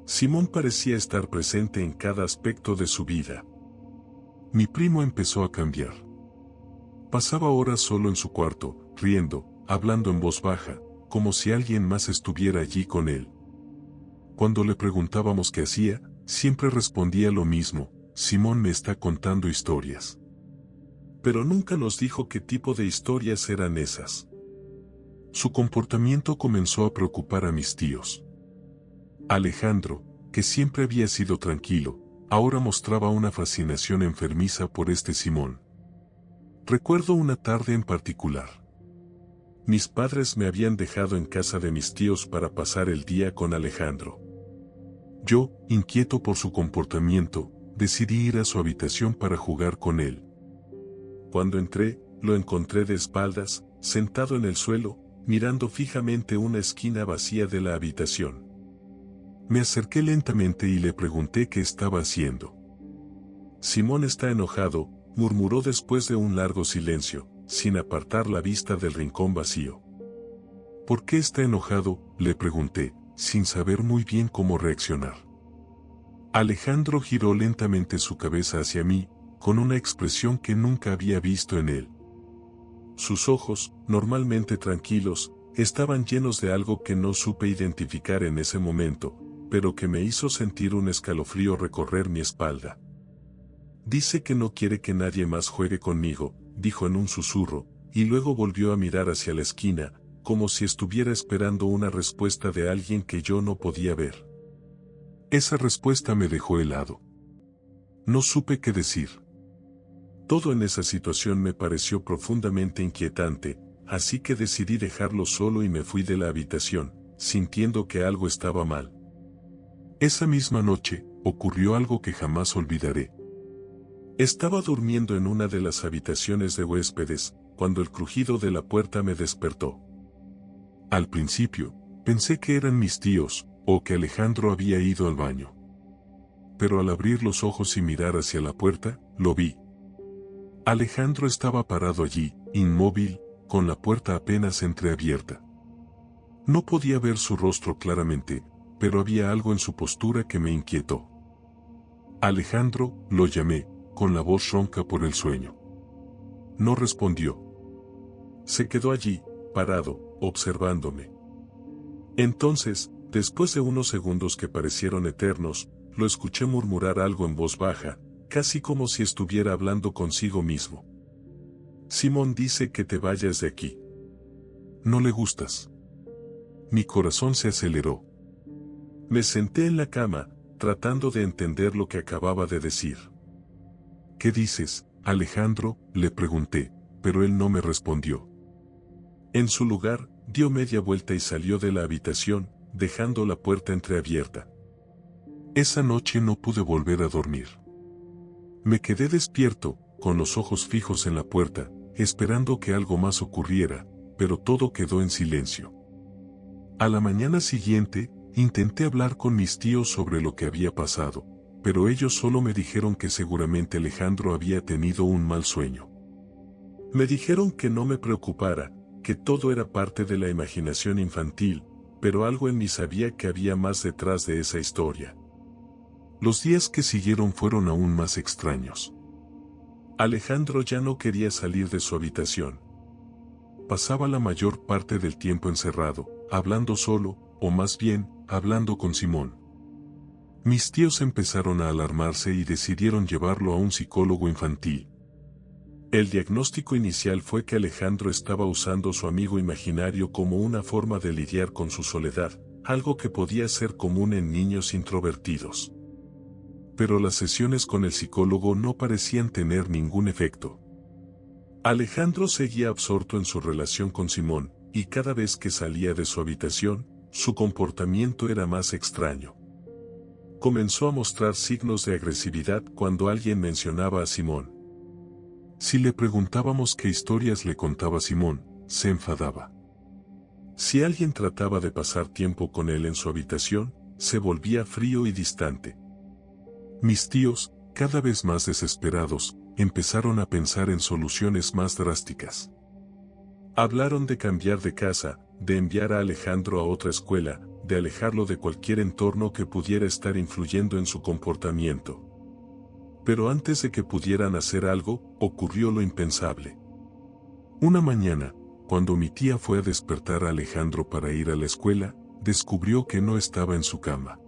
S1: Simón parecía estar presente en cada aspecto de su vida. Mi primo empezó a cambiar. Pasaba horas solo en su cuarto, riendo, hablando en voz baja, como si alguien más estuviera allí con él. Cuando le preguntábamos qué hacía, siempre respondía lo mismo, Simón me está contando historias. Pero nunca nos dijo qué tipo de historias eran esas. Su comportamiento comenzó a preocupar a mis tíos. Alejandro, que siempre había sido tranquilo, ahora mostraba una fascinación enfermiza por este Simón. Recuerdo una tarde en particular. Mis padres me habían dejado en casa de mis tíos para pasar el día con Alejandro. Yo, inquieto por su comportamiento, decidí ir a su habitación para jugar con él. Cuando entré, lo encontré de espaldas, sentado en el suelo, mirando fijamente una esquina vacía de la habitación. Me acerqué lentamente y le pregunté qué estaba haciendo. Simón está enojado, murmuró después de un largo silencio, sin apartar la vista del rincón vacío. ¿Por qué está enojado?, le pregunté, sin saber muy bien cómo reaccionar. Alejandro giró lentamente su cabeza hacia mí, con una expresión que nunca había visto en él. Sus ojos, normalmente tranquilos, estaban llenos de algo que no supe identificar en ese momento, pero que me hizo sentir un escalofrío recorrer mi espalda. Dice que no quiere que nadie más juegue conmigo, dijo en un susurro, y luego volvió a mirar hacia la esquina, como si estuviera esperando una respuesta de alguien que yo no podía ver. Esa respuesta me dejó helado. No supe qué decir. Todo en esa situación me pareció profundamente inquietante, así que decidí dejarlo solo y me fui de la habitación, sintiendo que algo estaba mal. Esa misma noche, ocurrió algo que jamás olvidaré. Estaba durmiendo en una de las habitaciones de huéspedes, cuando el crujido de la puerta me despertó. Al principio, pensé que eran mis tíos, o que Alejandro había ido al baño. Pero al abrir los ojos y mirar hacia la puerta, lo vi. Alejandro estaba parado allí, inmóvil, con la puerta apenas entreabierta. No podía ver su rostro claramente, pero había algo en su postura que me inquietó. Alejandro, lo llamé, con la voz ronca por el sueño. No respondió. Se quedó allí, parado, observándome. Entonces, después de unos segundos que parecieron eternos, lo escuché murmurar algo en voz baja, casi como si estuviera hablando consigo mismo. Simón dice que te vayas de aquí. No le gustas. Mi corazón se aceleró. Me senté en la cama, tratando de entender lo que acababa de decir. ¿Qué dices, Alejandro?, le pregunté, pero él no me respondió. En su lugar, dio media vuelta y salió de la habitación, dejando la puerta entreabierta. Esa noche no pude volver a dormir. Me quedé despierto, con los ojos fijos en la puerta, esperando que algo más ocurriera, pero todo quedó en silencio. A la mañana siguiente, intenté hablar con mis tíos sobre lo que había pasado, pero ellos solo me dijeron que seguramente Alejandro había tenido un mal sueño. Me dijeron que no me preocupara, que todo era parte de la imaginación infantil, pero algo en mí sabía que había más detrás de esa historia. Los días que siguieron fueron aún más extraños. Alejandro ya no quería salir de su habitación. Pasaba la mayor parte del tiempo encerrado, hablando solo, o más bien, hablando con Simón. Mis tíos empezaron a alarmarse y decidieron llevarlo a un psicólogo infantil. El diagnóstico inicial fue que Alejandro estaba usando su amigo imaginario como una forma de lidiar con su soledad, algo que podía ser común en niños introvertidos. Pero las sesiones con el psicólogo no parecían tener ningún efecto. Alejandro seguía absorto en su relación con Simón, y cada vez que salía de su habitación, su comportamiento era más extraño. Comenzó a mostrar signos de agresividad cuando alguien mencionaba a Simón. Si le preguntábamos qué historias le contaba Simón, se enfadaba. Si alguien trataba de pasar tiempo con él en su habitación, se volvía frío y distante. Mis tíos, cada vez más desesperados, empezaron a pensar en soluciones más drásticas. Hablaron de cambiar de casa, de enviar a Alejandro a otra escuela, de alejarlo de cualquier entorno que pudiera estar influyendo en su comportamiento. Pero antes de que pudieran hacer algo, ocurrió lo impensable. Una mañana, cuando mi tía fue a despertar a Alejandro para ir a la escuela, descubrió que no estaba en su cama.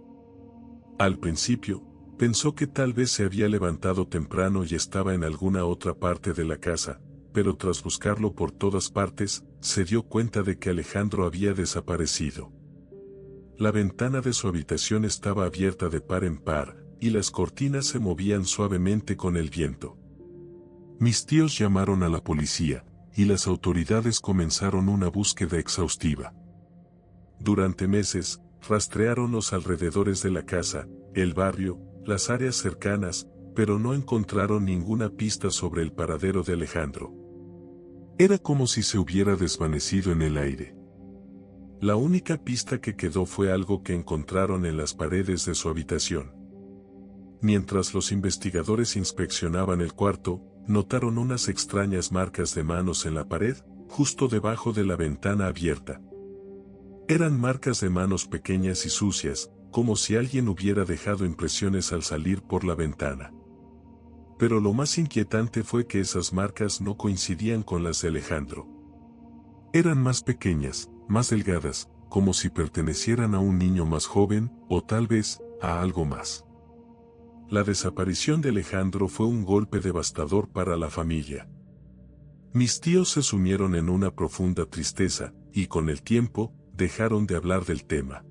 S1: Al principio, pensó que tal vez se había levantado temprano y estaba en alguna otra parte de la casa, pero tras buscarlo por todas partes, se dio cuenta de que Alejandro había desaparecido. La ventana de su habitación estaba abierta de par en par, y las cortinas se movían suavemente con el viento. Mis tíos llamaron a la policía, y las autoridades comenzaron una búsqueda exhaustiva. Durante meses, rastrearon los alrededores de la casa, el barrio, las áreas cercanas, pero no encontraron ninguna pista sobre el paradero de Alejandro. Era como si se hubiera desvanecido en el aire. La única pista que quedó fue algo que encontraron en las paredes de su habitación. Mientras los investigadores inspeccionaban el cuarto, notaron unas extrañas marcas de manos en la pared, justo debajo de la ventana abierta. Eran marcas de manos pequeñas y sucias, como si alguien hubiera dejado impresiones al salir por la ventana. Pero lo más inquietante fue que esas marcas no coincidían con las de Alejandro. Eran más pequeñas, más delgadas, como si pertenecieran a un niño más joven, o tal vez, a algo más. La desaparición de Alejandro fue un golpe devastador para la familia. Mis tíos se sumieron en una profunda tristeza, y con el tiempo, dejaron de hablar del tema.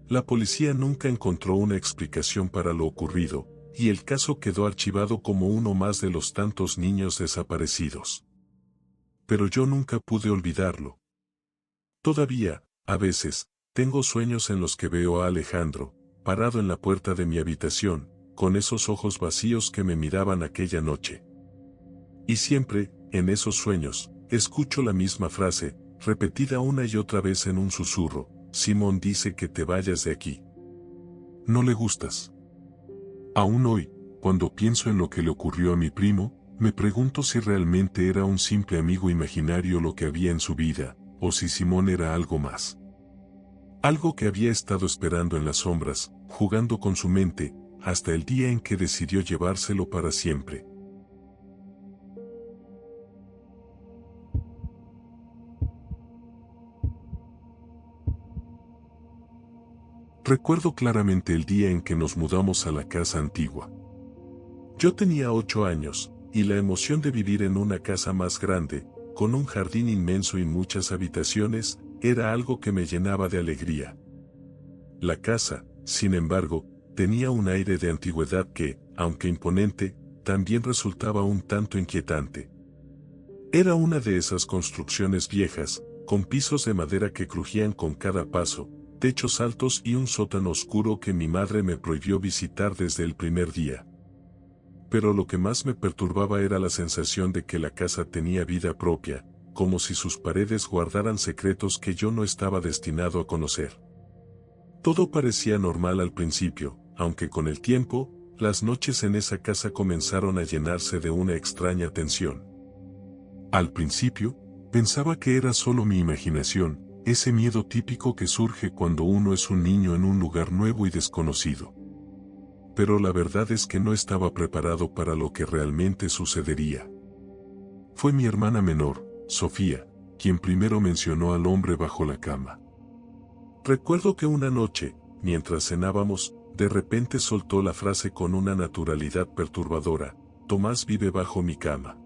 S1: La policía nunca encontró una explicación para lo ocurrido, y el caso quedó archivado como uno más de los tantos niños desaparecidos. Pero yo nunca pude olvidarlo. Todavía, a veces, tengo sueños en los que veo a Alejandro, parado en la puerta de mi habitación, con esos ojos vacíos que me miraban aquella noche. Y siempre, en esos sueños, escucho la misma frase, repetida una y otra vez en un susurro: Simón dice que te vayas de aquí. No le gustas. Aún hoy, cuando pienso en lo que le ocurrió a mi primo, me pregunto si realmente era un simple amigo imaginario lo que había en su vida, o si Simón era algo más. Algo que había estado esperando en las sombras, jugando con su mente, hasta el día en que decidió llevárselo para siempre. Recuerdo claramente el día en que nos mudamos a la casa antigua. Yo tenía 8 años, y la emoción de vivir en una casa más grande, con un jardín inmenso y muchas habitaciones, era algo que me llenaba de alegría. La casa, sin embargo, tenía un aire de antigüedad que, aunque imponente, también resultaba un tanto inquietante. Era una de esas construcciones viejas, con pisos de madera que crujían con cada paso, techos altos y un sótano oscuro que mi madre me prohibió visitar desde el primer día. Pero lo que más me perturbaba era la sensación de que la casa tenía vida propia, como si sus paredes guardaran secretos que yo no estaba destinado a conocer. Todo parecía normal al principio, aunque con el tiempo, las noches en esa casa comenzaron a llenarse de una extraña tensión. Al principio, pensaba que era solo mi imaginación, ese miedo típico que surge cuando uno es un niño en un lugar nuevo y desconocido. Pero la verdad es que no estaba preparado para lo que realmente sucedería. Fue mi hermana menor, Sofía, quien primero mencionó al hombre bajo la cama. Recuerdo que una noche, mientras cenábamos, de repente soltó la frase con una naturalidad perturbadora: Tomás vive bajo mi cama.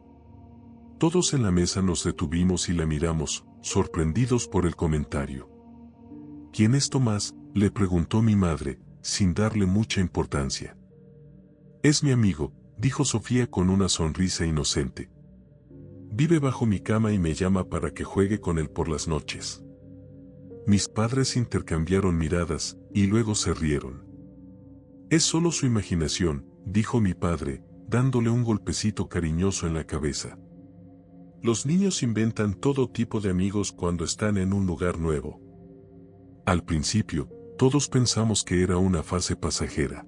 S1: Todos en la mesa nos detuvimos y la miramos, sorprendidos por el comentario. ¿Quién es Tomás?, le preguntó mi madre, sin darle mucha importancia. Es mi amigo, dijo Sofía con una sonrisa inocente. Vive bajo mi cama y me llama para que juegue con él por las noches. Mis padres intercambiaron miradas, y luego se rieron. Es solo su imaginación, dijo mi padre, dándole un golpecito cariñoso en la cabeza. Los niños inventan todo tipo de amigos cuando están en un lugar nuevo. Al principio, todos pensamos que era una fase pasajera.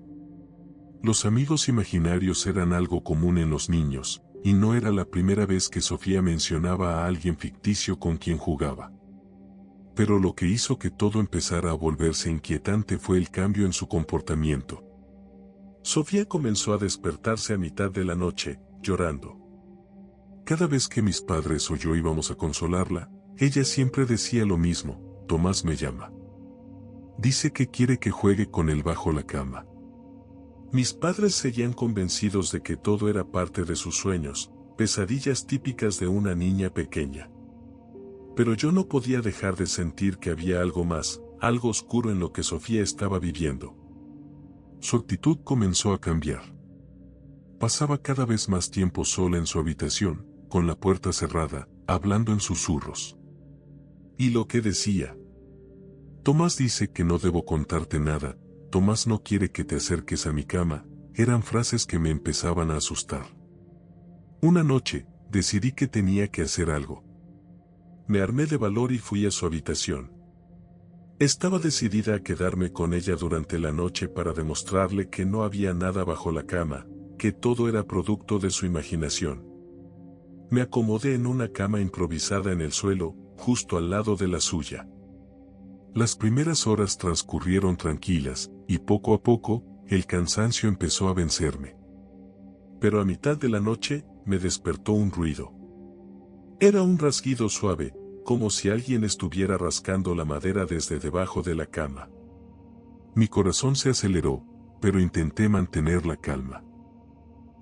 S1: Los amigos imaginarios eran algo común en los niños, y no era la primera vez que Sofía mencionaba a alguien ficticio con quien jugaba. Pero lo que hizo que todo empezara a volverse inquietante fue el cambio en su comportamiento. Sofía comenzó a despertarse a mitad de la noche, llorando. Cada vez que mis padres o yo íbamos a consolarla, ella siempre decía lo mismo: Tomás me llama. Dice que quiere que juegue con él bajo la cama. Mis padres seguían convencidos de que todo era parte de sus sueños, pesadillas típicas de una niña pequeña. Pero yo no podía dejar de sentir que había algo más, algo oscuro en lo que Sofía estaba viviendo. Su actitud comenzó a cambiar. Pasaba cada vez más tiempo sola en su habitación, con la puerta cerrada, hablando en susurros. Y lo que decía: Tomás dice que no debo contarte nada, Tomás no quiere que te acerques a mi cama, eran frases que me empezaban a asustar. Una noche, decidí que tenía que hacer algo. Me armé de valor y fui a su habitación. Estaba decidida a quedarme con ella durante la noche para demostrarle que no había nada bajo la cama, que todo era producto de su imaginación. Me acomodé en una cama improvisada en el suelo, justo al lado de la suya. Las primeras horas transcurrieron tranquilas, y poco a poco, el cansancio empezó a vencerme. Pero a mitad de la noche, me despertó un ruido. Era un rasguido suave, como si alguien estuviera rascando la madera desde debajo de la cama. Mi corazón se aceleró, pero intenté mantener la calma.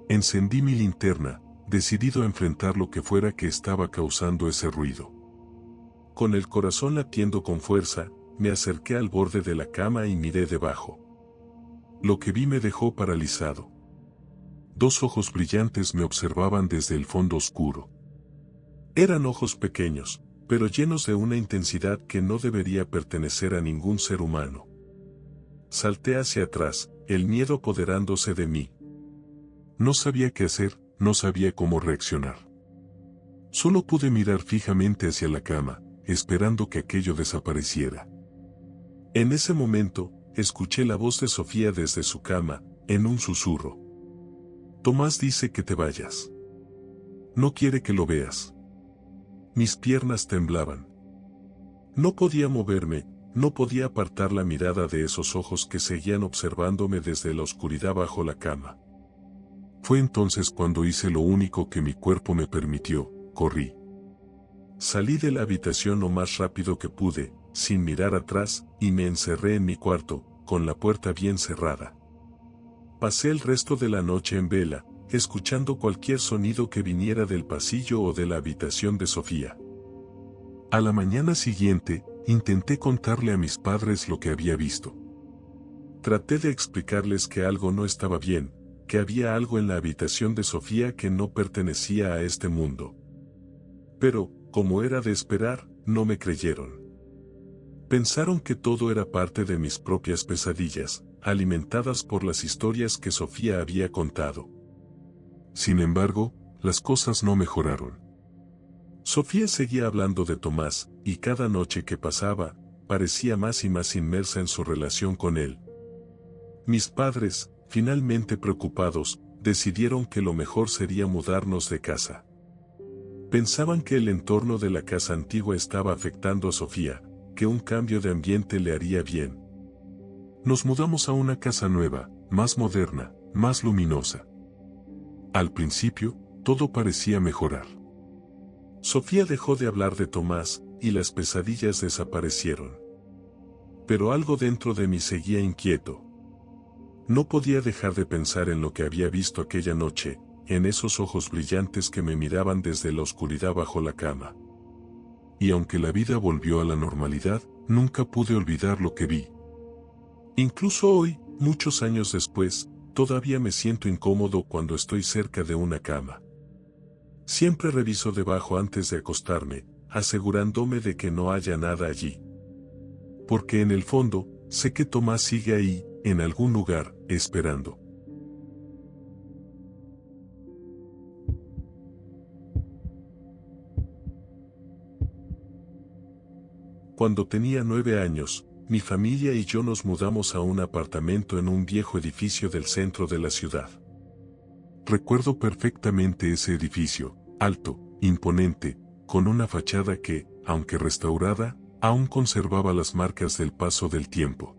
S1: Encendí mi linterna, decidido a enfrentar lo que fuera que estaba causando ese ruido. Con el corazón latiendo con fuerza, me acerqué al borde de la cama y miré debajo. Lo que vi me dejó paralizado. Dos ojos brillantes me observaban desde el fondo oscuro. Eran ojos pequeños, pero llenos de una intensidad que no debería pertenecer a ningún ser humano. Salté hacia atrás, el miedo apoderándose de mí. No sabía qué hacer, no sabía cómo reaccionar. Solo pude mirar fijamente hacia la cama, esperando que aquello desapareciera. En ese momento, escuché la voz de Sofía desde su cama, en un susurro. Tomás dice que te vayas. No quiere que lo veas. Mis piernas temblaban. No podía moverme, no podía apartar la mirada de esos ojos que seguían observándome desde la oscuridad bajo la cama. Fue entonces cuando hice lo único que mi cuerpo me permitió, corrí. Salí de la habitación lo más rápido que pude, sin mirar atrás, y me encerré en mi cuarto, con la puerta bien cerrada. Pasé el resto de la noche en vela, escuchando cualquier sonido que viniera del pasillo o de la habitación de Sofía. A la mañana siguiente, intenté contarle a mis padres lo que había visto. Traté de explicarles que algo no estaba bien, que había algo en la habitación de Sofía que no pertenecía a este mundo. Pero, como era de esperar, no me creyeron. Pensaron que todo era parte de mis propias pesadillas, alimentadas por las historias que Sofía había contado. Sin embargo, las cosas no mejoraron. Sofía seguía hablando de Tomás, y cada noche que pasaba, parecía más y más inmersa en su relación con él. Mis padres, finalmente preocupados, decidieron que lo mejor sería mudarnos de casa. Pensaban que el entorno de la casa antigua estaba afectando a Sofía, que un cambio de ambiente le haría bien. Nos mudamos a una casa nueva, más moderna, más luminosa. Al principio, todo parecía mejorar. Sofía dejó de hablar de Tomás, y las pesadillas desaparecieron. Pero algo dentro de mí seguía inquieto. No podía dejar de pensar en lo que había visto aquella noche, en esos ojos brillantes que me miraban desde la oscuridad bajo la cama. Y aunque la vida volvió a la normalidad, nunca pude olvidar lo que vi. Incluso hoy, muchos años después, todavía me siento incómodo cuando estoy cerca de una cama. Siempre reviso debajo antes de acostarme, asegurándome de que no haya nada allí. Porque en el fondo, sé que Tomás sigue ahí, en algún lugar, esperando. Cuando tenía 9 años, mi familia y yo nos mudamos a un apartamento en un viejo edificio del centro de la ciudad. Recuerdo perfectamente ese edificio, alto, imponente, con una fachada que, aunque restaurada, aún conservaba las marcas del paso del tiempo.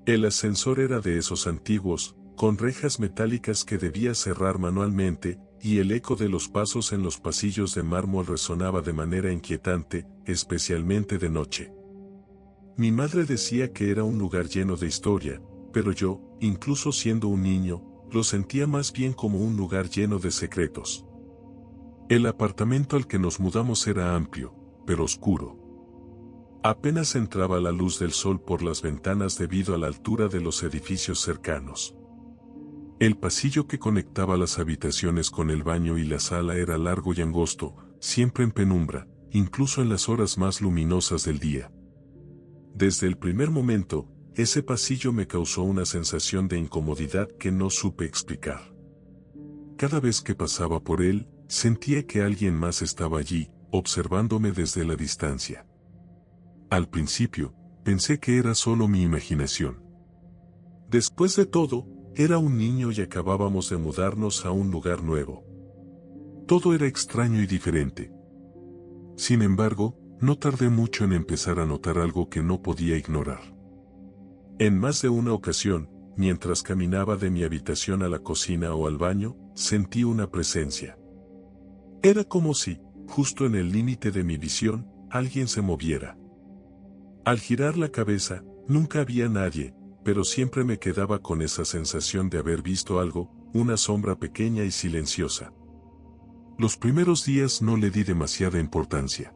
S1: El ascensor era de esos antiguos, con rejas metálicas que debía cerrar manualmente, y el eco de los pasos en los pasillos de mármol resonaba de manera inquietante, especialmente de noche. Mi madre decía que era un lugar lleno de historia, pero yo, incluso siendo un niño, lo sentía más bien como un lugar lleno de secretos. El apartamento al que nos mudamos era amplio, pero oscuro. Apenas entraba la luz del sol por las ventanas debido a la altura de los edificios cercanos. El pasillo que conectaba las habitaciones con el baño y la sala era largo y angosto, siempre en penumbra, incluso en las horas más luminosas del día. Desde el primer momento, ese pasillo me causó una sensación de incomodidad que no supe explicar. Cada vez que pasaba por él, sentía que alguien más estaba allí, observándome desde la distancia. Al principio, pensé que era solo mi imaginación. Después de todo, era un niño y acabábamos de mudarnos a un lugar nuevo. Todo era extraño y diferente. Sin embargo, no tardé mucho en empezar a notar algo que no podía ignorar. En más de una ocasión, mientras caminaba de mi habitación a la cocina o al baño, sentí una presencia. Era como si, justo en el límite de mi visión, alguien se moviera. Al girar la cabeza, nunca había nadie, pero siempre me quedaba con esa sensación de haber visto algo, una sombra pequeña y silenciosa. Los primeros días no le di demasiada importancia.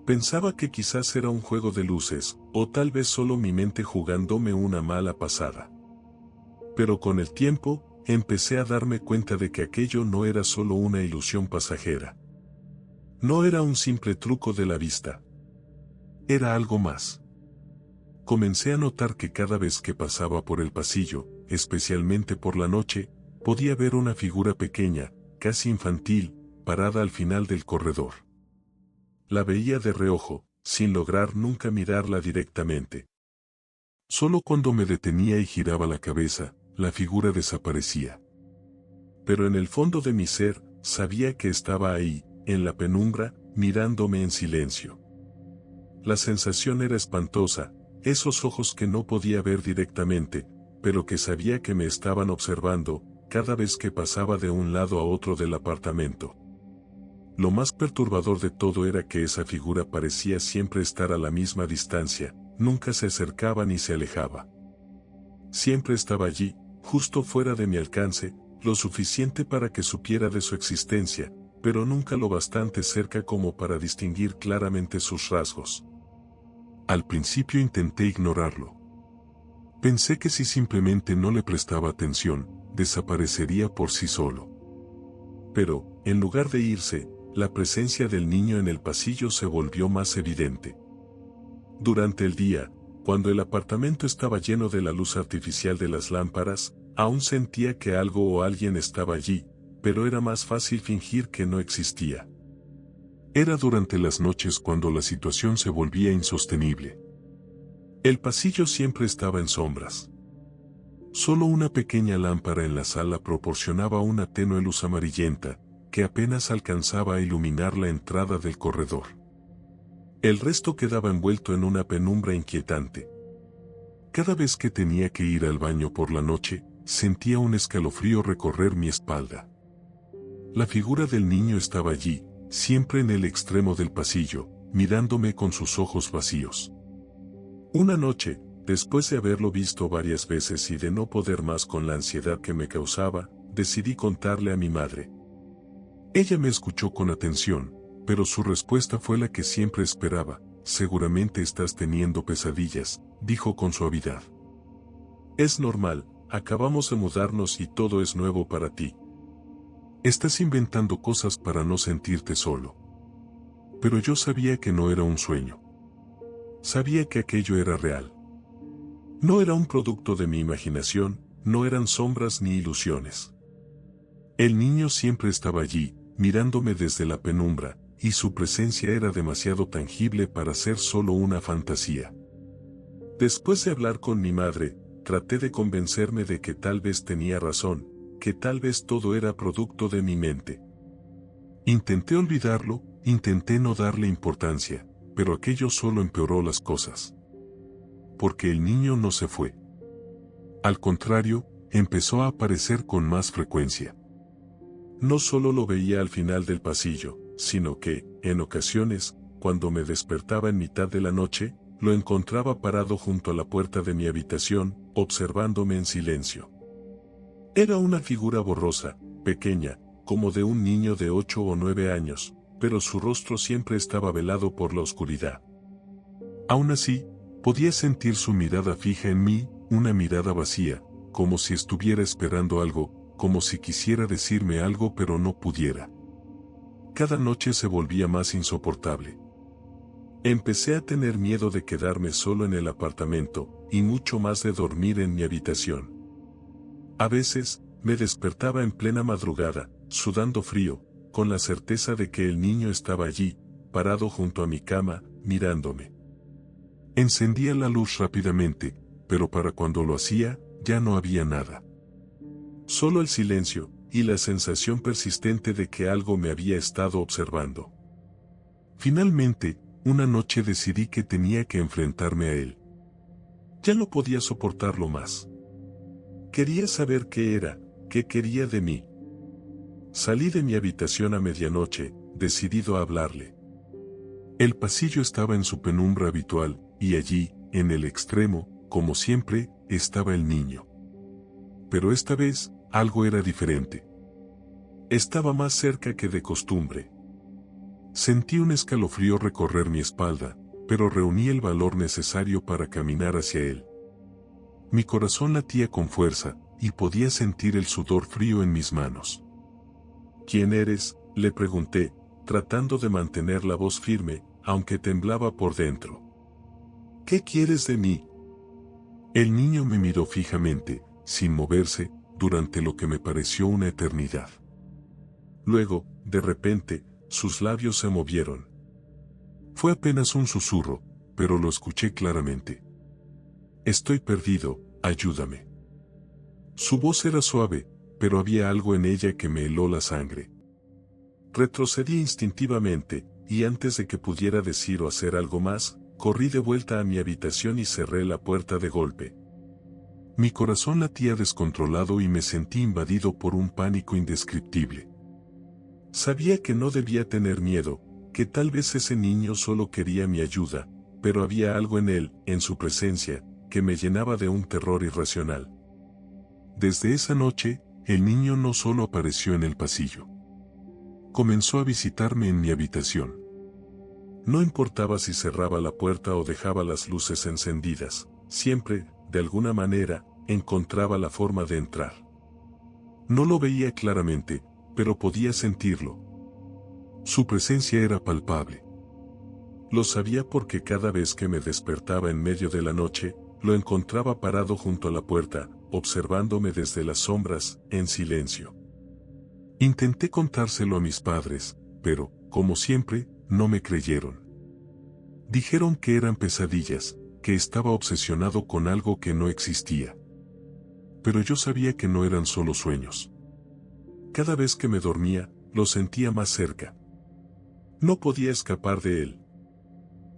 S1: Pensaba que quizás era un juego de luces, o tal vez solo mi mente jugándome una mala pasada. Pero con el tiempo, empecé a darme cuenta de que aquello no era solo una ilusión pasajera. No era un simple truco de la vista. Era algo más. Comencé a notar que cada vez que pasaba por el pasillo, especialmente por la noche, podía ver una figura pequeña, casi infantil, parada al final del corredor. La veía de reojo, sin lograr nunca mirarla directamente. Solo cuando me detenía y giraba la cabeza, la figura desaparecía. Pero en el fondo de mi ser, sabía que estaba ahí, en la penumbra, mirándome en silencio. La sensación era espantosa, esos ojos que no podía ver directamente, pero que sabía que me estaban observando, cada vez que pasaba de un lado a otro del apartamento. Lo más perturbador de todo era que esa figura parecía siempre estar a la misma distancia, nunca se acercaba ni se alejaba. Siempre estaba allí, justo fuera de mi alcance, lo suficiente para que supiera de su existencia, pero nunca lo bastante cerca como para distinguir claramente sus rasgos. Al principio intenté ignorarlo. Pensé que si simplemente no le prestaba atención, desaparecería por sí solo. Pero, en lugar de irse, la presencia del niño en el pasillo se volvió más evidente. Durante el día, cuando el apartamento estaba lleno de la luz artificial de las lámparas, aún sentía que algo o alguien estaba allí, pero era más fácil fingir que no existía. Era durante las noches cuando la situación se volvía insostenible. El pasillo siempre estaba en sombras. Solo una pequeña lámpara en la sala proporcionaba una tenue luz amarillenta, que apenas alcanzaba a iluminar la entrada del corredor. El resto quedaba envuelto en una penumbra inquietante. Cada vez que tenía que ir al baño por la noche, sentía un escalofrío recorrer mi espalda. La figura del niño estaba allí, siempre en el extremo del pasillo, mirándome con sus ojos vacíos. Una noche, después de haberlo visto varias veces y de no poder más con la ansiedad que me causaba, decidí contarle a mi madre. Ella me escuchó con atención, pero su respuesta fue la que siempre esperaba. Seguramente estás teniendo pesadillas, dijo con suavidad. Es normal, acabamos de mudarnos y todo es nuevo para ti. Estás inventando cosas para no sentirte solo. Pero yo sabía que no era un sueño. Sabía que aquello era real. No era un producto de mi imaginación, no eran sombras ni ilusiones. El niño siempre estaba allí, mirándome desde la penumbra, y su presencia era demasiado tangible para ser solo una fantasía. Después de hablar con mi madre, traté de convencerme de que tal vez tenía razón, que tal vez todo era producto de mi mente. Intenté olvidarlo, intenté no darle importancia, pero aquello solo empeoró las cosas. Porque el niño no se fue. Al contrario, empezó a aparecer con más frecuencia. No solo lo veía al final del pasillo, sino que, en ocasiones, cuando me despertaba en mitad de la noche, lo encontraba parado junto a la puerta de mi habitación, observándome en silencio. Era una figura borrosa, pequeña, como de un niño de 8 o 9 años, pero su rostro siempre estaba velado por la oscuridad. Aún así, podía sentir su mirada fija en mí, una mirada vacía, como si estuviera esperando algo, como si quisiera decirme algo pero no pudiera. Cada noche se volvía más insoportable. Empecé a tener miedo de quedarme solo en el apartamento, y mucho más de dormir en mi habitación. A veces, me despertaba en plena madrugada, sudando frío, con la certeza de que el niño estaba allí, parado junto a mi cama, mirándome. Encendía la luz rápidamente, pero para cuando lo hacía, ya no había nada. Solo el silencio, y la sensación persistente de que algo me había estado observando. Finalmente, una noche decidí que tenía que enfrentarme a él. Ya no podía soportarlo más. Quería saber qué era, qué quería de mí. Salí de mi habitación a medianoche, decidido a hablarle. El pasillo estaba en su penumbra habitual, y allí, en el extremo, como siempre, estaba el niño. Pero esta vez, algo era diferente. Estaba más cerca que de costumbre. Sentí un escalofrío recorrer mi espalda, pero reuní el valor necesario para caminar hacia él. Mi corazón latía con fuerza, y podía sentir el sudor frío en mis manos. ¿Quién eres?, le pregunté, tratando de mantener la voz firme, aunque temblaba por dentro. ¿Qué quieres de mí? El niño me miró fijamente, sin moverse, durante lo que me pareció una eternidad. Luego, de repente, sus labios se movieron. Fue apenas un susurro, pero lo escuché claramente. Estoy perdido, ayúdame. Su voz era suave, pero había algo en ella que me heló la sangre. Retrocedí instintivamente, y antes de que pudiera decir o hacer algo más, corrí de vuelta a mi habitación y cerré la puerta de golpe. Mi corazón latía descontrolado y me sentí invadido por un pánico indescriptible. Sabía que no debía tener miedo, que tal vez ese niño solo quería mi ayuda, pero había algo en él, en su presencia, que me llenaba de un terror irracional. Desde esa noche, el niño no solo apareció en el pasillo. Comenzó a visitarme en mi habitación. No importaba si cerraba la puerta o dejaba las luces encendidas, siempre, de alguna manera, encontraba la forma de entrar. No lo veía claramente, pero podía sentirlo. Su presencia era palpable. Lo sabía porque cada vez que me despertaba en medio de la noche, lo encontraba parado junto a la puerta, observándome desde las sombras, en silencio. Intenté contárselo a mis padres, pero, como siempre, no me creyeron. Dijeron que eran pesadillas, que estaba obsesionado con algo que no existía. Pero yo sabía que no eran solo sueños. Cada vez que me dormía, lo sentía más cerca. No podía escapar de él.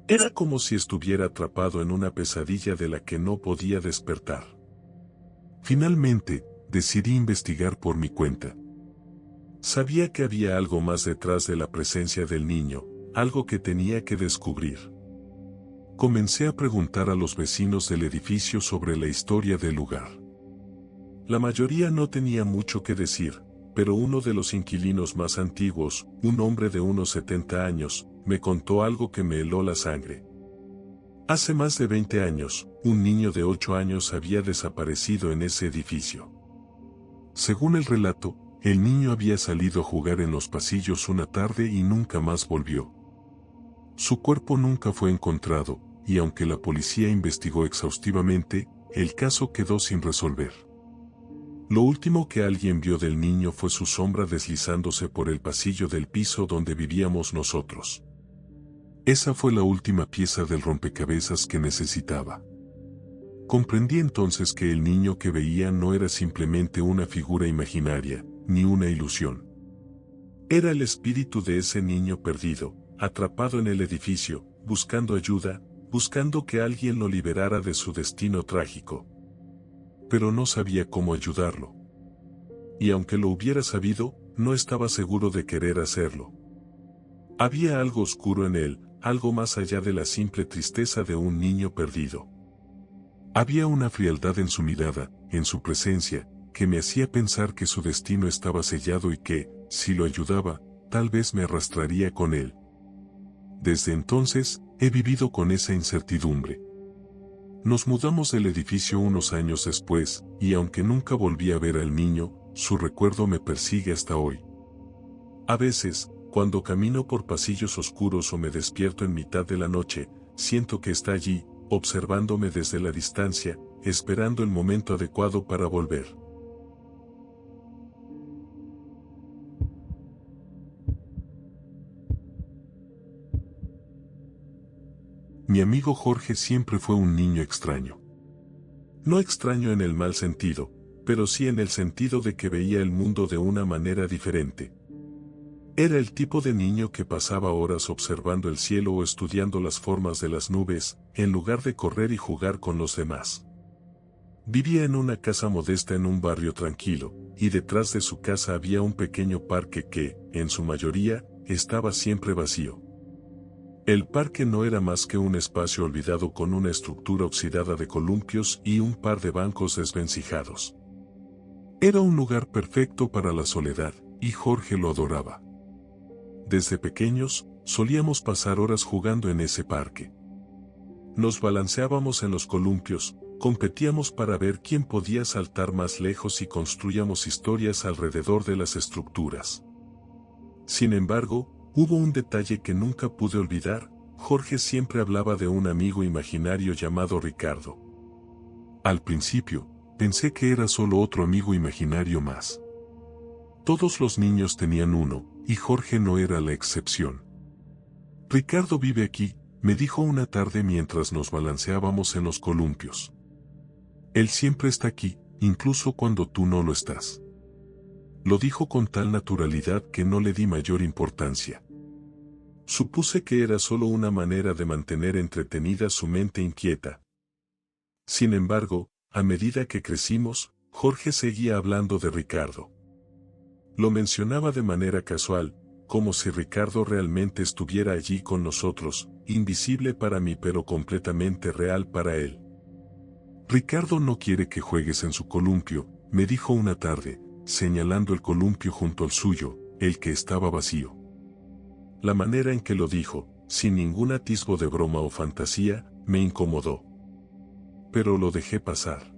S1: Era como si estuviera atrapado en una pesadilla de la que no podía despertar. Finalmente, decidí investigar por mi cuenta. Sabía que había algo más detrás de la presencia del niño, algo que tenía que descubrir. Comencé a preguntar a los vecinos del edificio sobre la historia del lugar. La mayoría no tenía mucho que decir, pero uno de los inquilinos más antiguos, un hombre de unos 70 años, me contó algo que me heló la sangre. Hace más de 20 años, un niño de 8 años había desaparecido en ese edificio. Según el relato, el niño había salido a jugar en los pasillos una tarde y nunca más volvió. Su cuerpo nunca fue encontrado, y aunque la policía investigó exhaustivamente, el caso quedó sin resolver. Lo último que alguien vio del niño fue su sombra deslizándose por el pasillo del piso donde vivíamos nosotros. Esa fue la última pieza del rompecabezas que necesitaba. Comprendí entonces que el niño que veía no era simplemente una figura imaginaria, ni una ilusión. Era el espíritu de ese niño perdido, atrapado en el edificio, buscando ayuda, buscando que alguien lo liberara de su destino trágico. Pero no sabía cómo ayudarlo. Y aunque lo hubiera sabido, no estaba seguro de querer hacerlo. Había algo oscuro en él, algo más allá de la simple tristeza de un niño perdido. Había una frialdad en su mirada, en su presencia, que me hacía pensar que su destino estaba sellado y que, si lo ayudaba, tal vez me arrastraría con él. Desde entonces, he vivido con esa incertidumbre. Nos mudamos del edificio unos años después, y aunque nunca volví a ver al niño, su recuerdo me persigue hasta hoy. A veces, Cuando camino por pasillos oscuros o me despierto en mitad de la noche, siento que está allí, observándome desde la distancia, esperando el momento adecuado para volver. Mi amigo Jorge siempre fue un niño extraño. No extraño en el mal sentido, pero sí en el sentido de que veía el mundo de una manera diferente. Era el tipo de niño que pasaba horas observando el cielo o estudiando las formas de las nubes, en lugar de correr y jugar con los demás. Vivía en una casa modesta en un barrio tranquilo, y detrás de su casa había un pequeño parque que, en su mayoría, estaba siempre vacío. El parque no era más que un espacio olvidado con una estructura oxidada de columpios y un par de bancos desvencijados. Era un lugar perfecto para la soledad, y Jorge lo adoraba. Desde pequeños, solíamos pasar horas jugando en ese parque. Nos balanceábamos en los columpios, competíamos para ver quién podía saltar más lejos y construíamos historias alrededor de las estructuras. Sin embargo, hubo un detalle que nunca pude olvidar. Jorge siempre hablaba de un amigo imaginario llamado Ricardo. Al principio, pensé que era solo otro amigo imaginario más. Todos los niños tenían uno, y Jorge no era la excepción. Ricardo vive aquí, me dijo una tarde mientras nos balanceábamos en los columpios. Él siempre está aquí, incluso cuando tú no lo estás. Lo dijo con tal naturalidad que no le di mayor importancia. Supuse que era solo una manera de mantener entretenida su mente inquieta. Sin embargo, a medida que crecimos, Jorge seguía hablando de Ricardo. Lo mencionaba de manera casual, como si Ricardo realmente estuviera allí con nosotros, invisible para mí pero completamente real para él. Ricardo no quiere que juegues en su columpio, me dijo una tarde, señalando el columpio junto al suyo, el que estaba vacío. La manera en que lo dijo, sin ningún atisbo de broma o fantasía, me incomodó. Pero lo dejé pasar.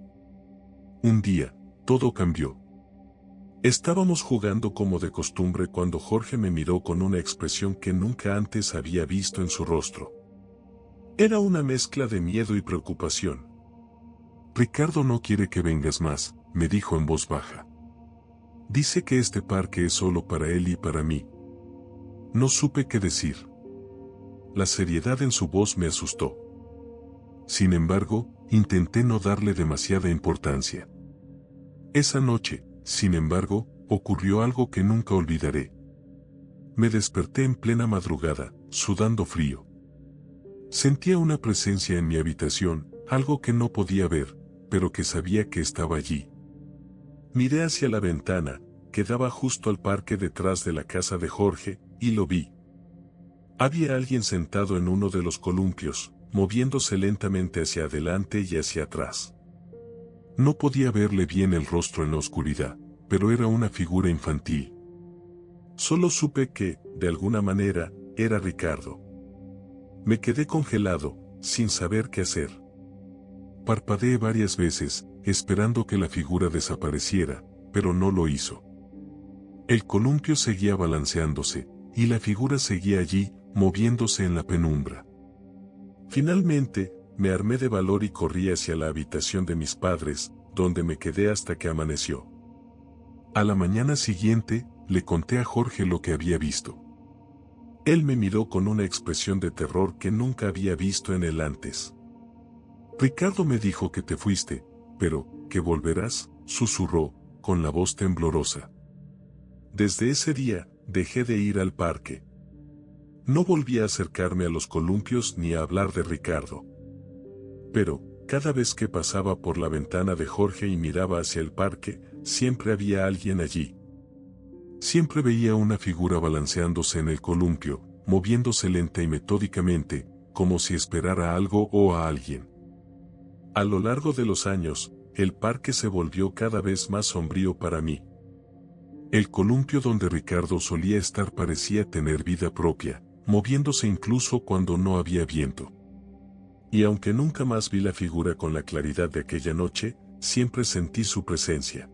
S1: Un día, todo cambió. Estábamos jugando como de costumbre cuando Jorge me miró con una expresión que nunca antes había visto en su rostro. Era una mezcla de miedo y preocupación. Ricardo no quiere que vengas más, me dijo en voz baja. Dice que este parque es solo para él y para mí. No supe qué decir. La seriedad en su voz me asustó. Sin embargo, intenté no darle demasiada importancia. Esa noche, sin embargo, ocurrió algo que nunca olvidaré. Me desperté en plena madrugada, sudando frío. Sentía una presencia en mi habitación, algo que no podía ver, pero que sabía que estaba allí. Miré hacia la ventana, que daba justo al parque detrás de la casa de Jorge, y lo vi. Había alguien sentado en uno de los columpios, moviéndose lentamente hacia adelante y hacia atrás. No podía verle bien el rostro en la oscuridad, pero era una figura infantil. Solo supe que, de alguna manera, era Ricardo. Me quedé congelado, sin saber qué hacer. Parpadeé varias veces, esperando que la figura desapareciera, pero no lo hizo. El columpio seguía balanceándose, y la figura seguía allí, moviéndose en la penumbra. Finalmente, me armé de valor y corrí hacia la habitación de mis padres, donde me quedé hasta que amaneció. A la mañana siguiente, le conté a Jorge lo que había visto. Él me miró con una expresión de terror que nunca había visto en él antes. Ricardo me dijo que te fuiste, pero, ¿que volverás?, susurró, con la voz temblorosa. Desde ese día, dejé de ir al parque. No volví a acercarme a los columpios ni a hablar de Ricardo. Pero, cada vez que pasaba por la ventana de Jorge y miraba hacia el parque, siempre había alguien allí. Siempre veía una figura balanceándose en el columpio, moviéndose lenta y metódicamente, como si esperara algo o a alguien. A lo largo de los años, el parque se volvió cada vez más sombrío para mí. El columpio donde Ricardo solía estar parecía tener vida propia, moviéndose incluso cuando no había viento. Y aunque nunca más vi la figura con la claridad de aquella noche, siempre sentí su presencia.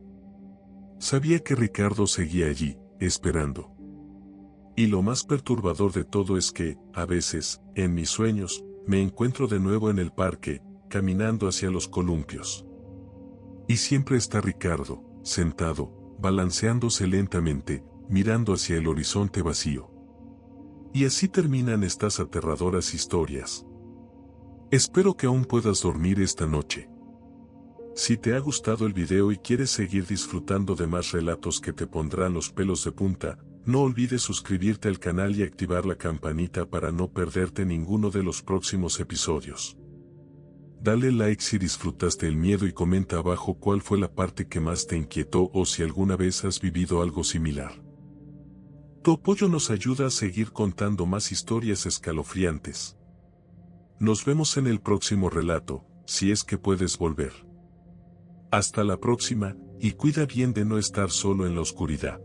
S1: Sabía que Ricardo seguía allí, esperando. Y lo más perturbador de todo es que, a veces, en mis sueños, me encuentro de nuevo en el parque, caminando hacia los columpios. Y siempre está Ricardo, sentado, balanceándose lentamente, mirando hacia el horizonte vacío. Y así terminan estas aterradoras historias. Espero que aún puedas dormir esta noche. Si te ha gustado el video y quieres seguir disfrutando de más relatos que te pondrán los pelos de punta, no olvides suscribirte al canal y activar la campanita para no perderte ninguno de los próximos episodios. Dale like si disfrutaste el miedo y comenta abajo cuál fue la parte que más te inquietó o si alguna vez has vivido algo similar. Tu apoyo nos ayuda a seguir contando más historias escalofriantes. Nos vemos en el próximo relato, si es que puedes volver. Hasta la próxima, y cuida bien de no estar solo en la oscuridad.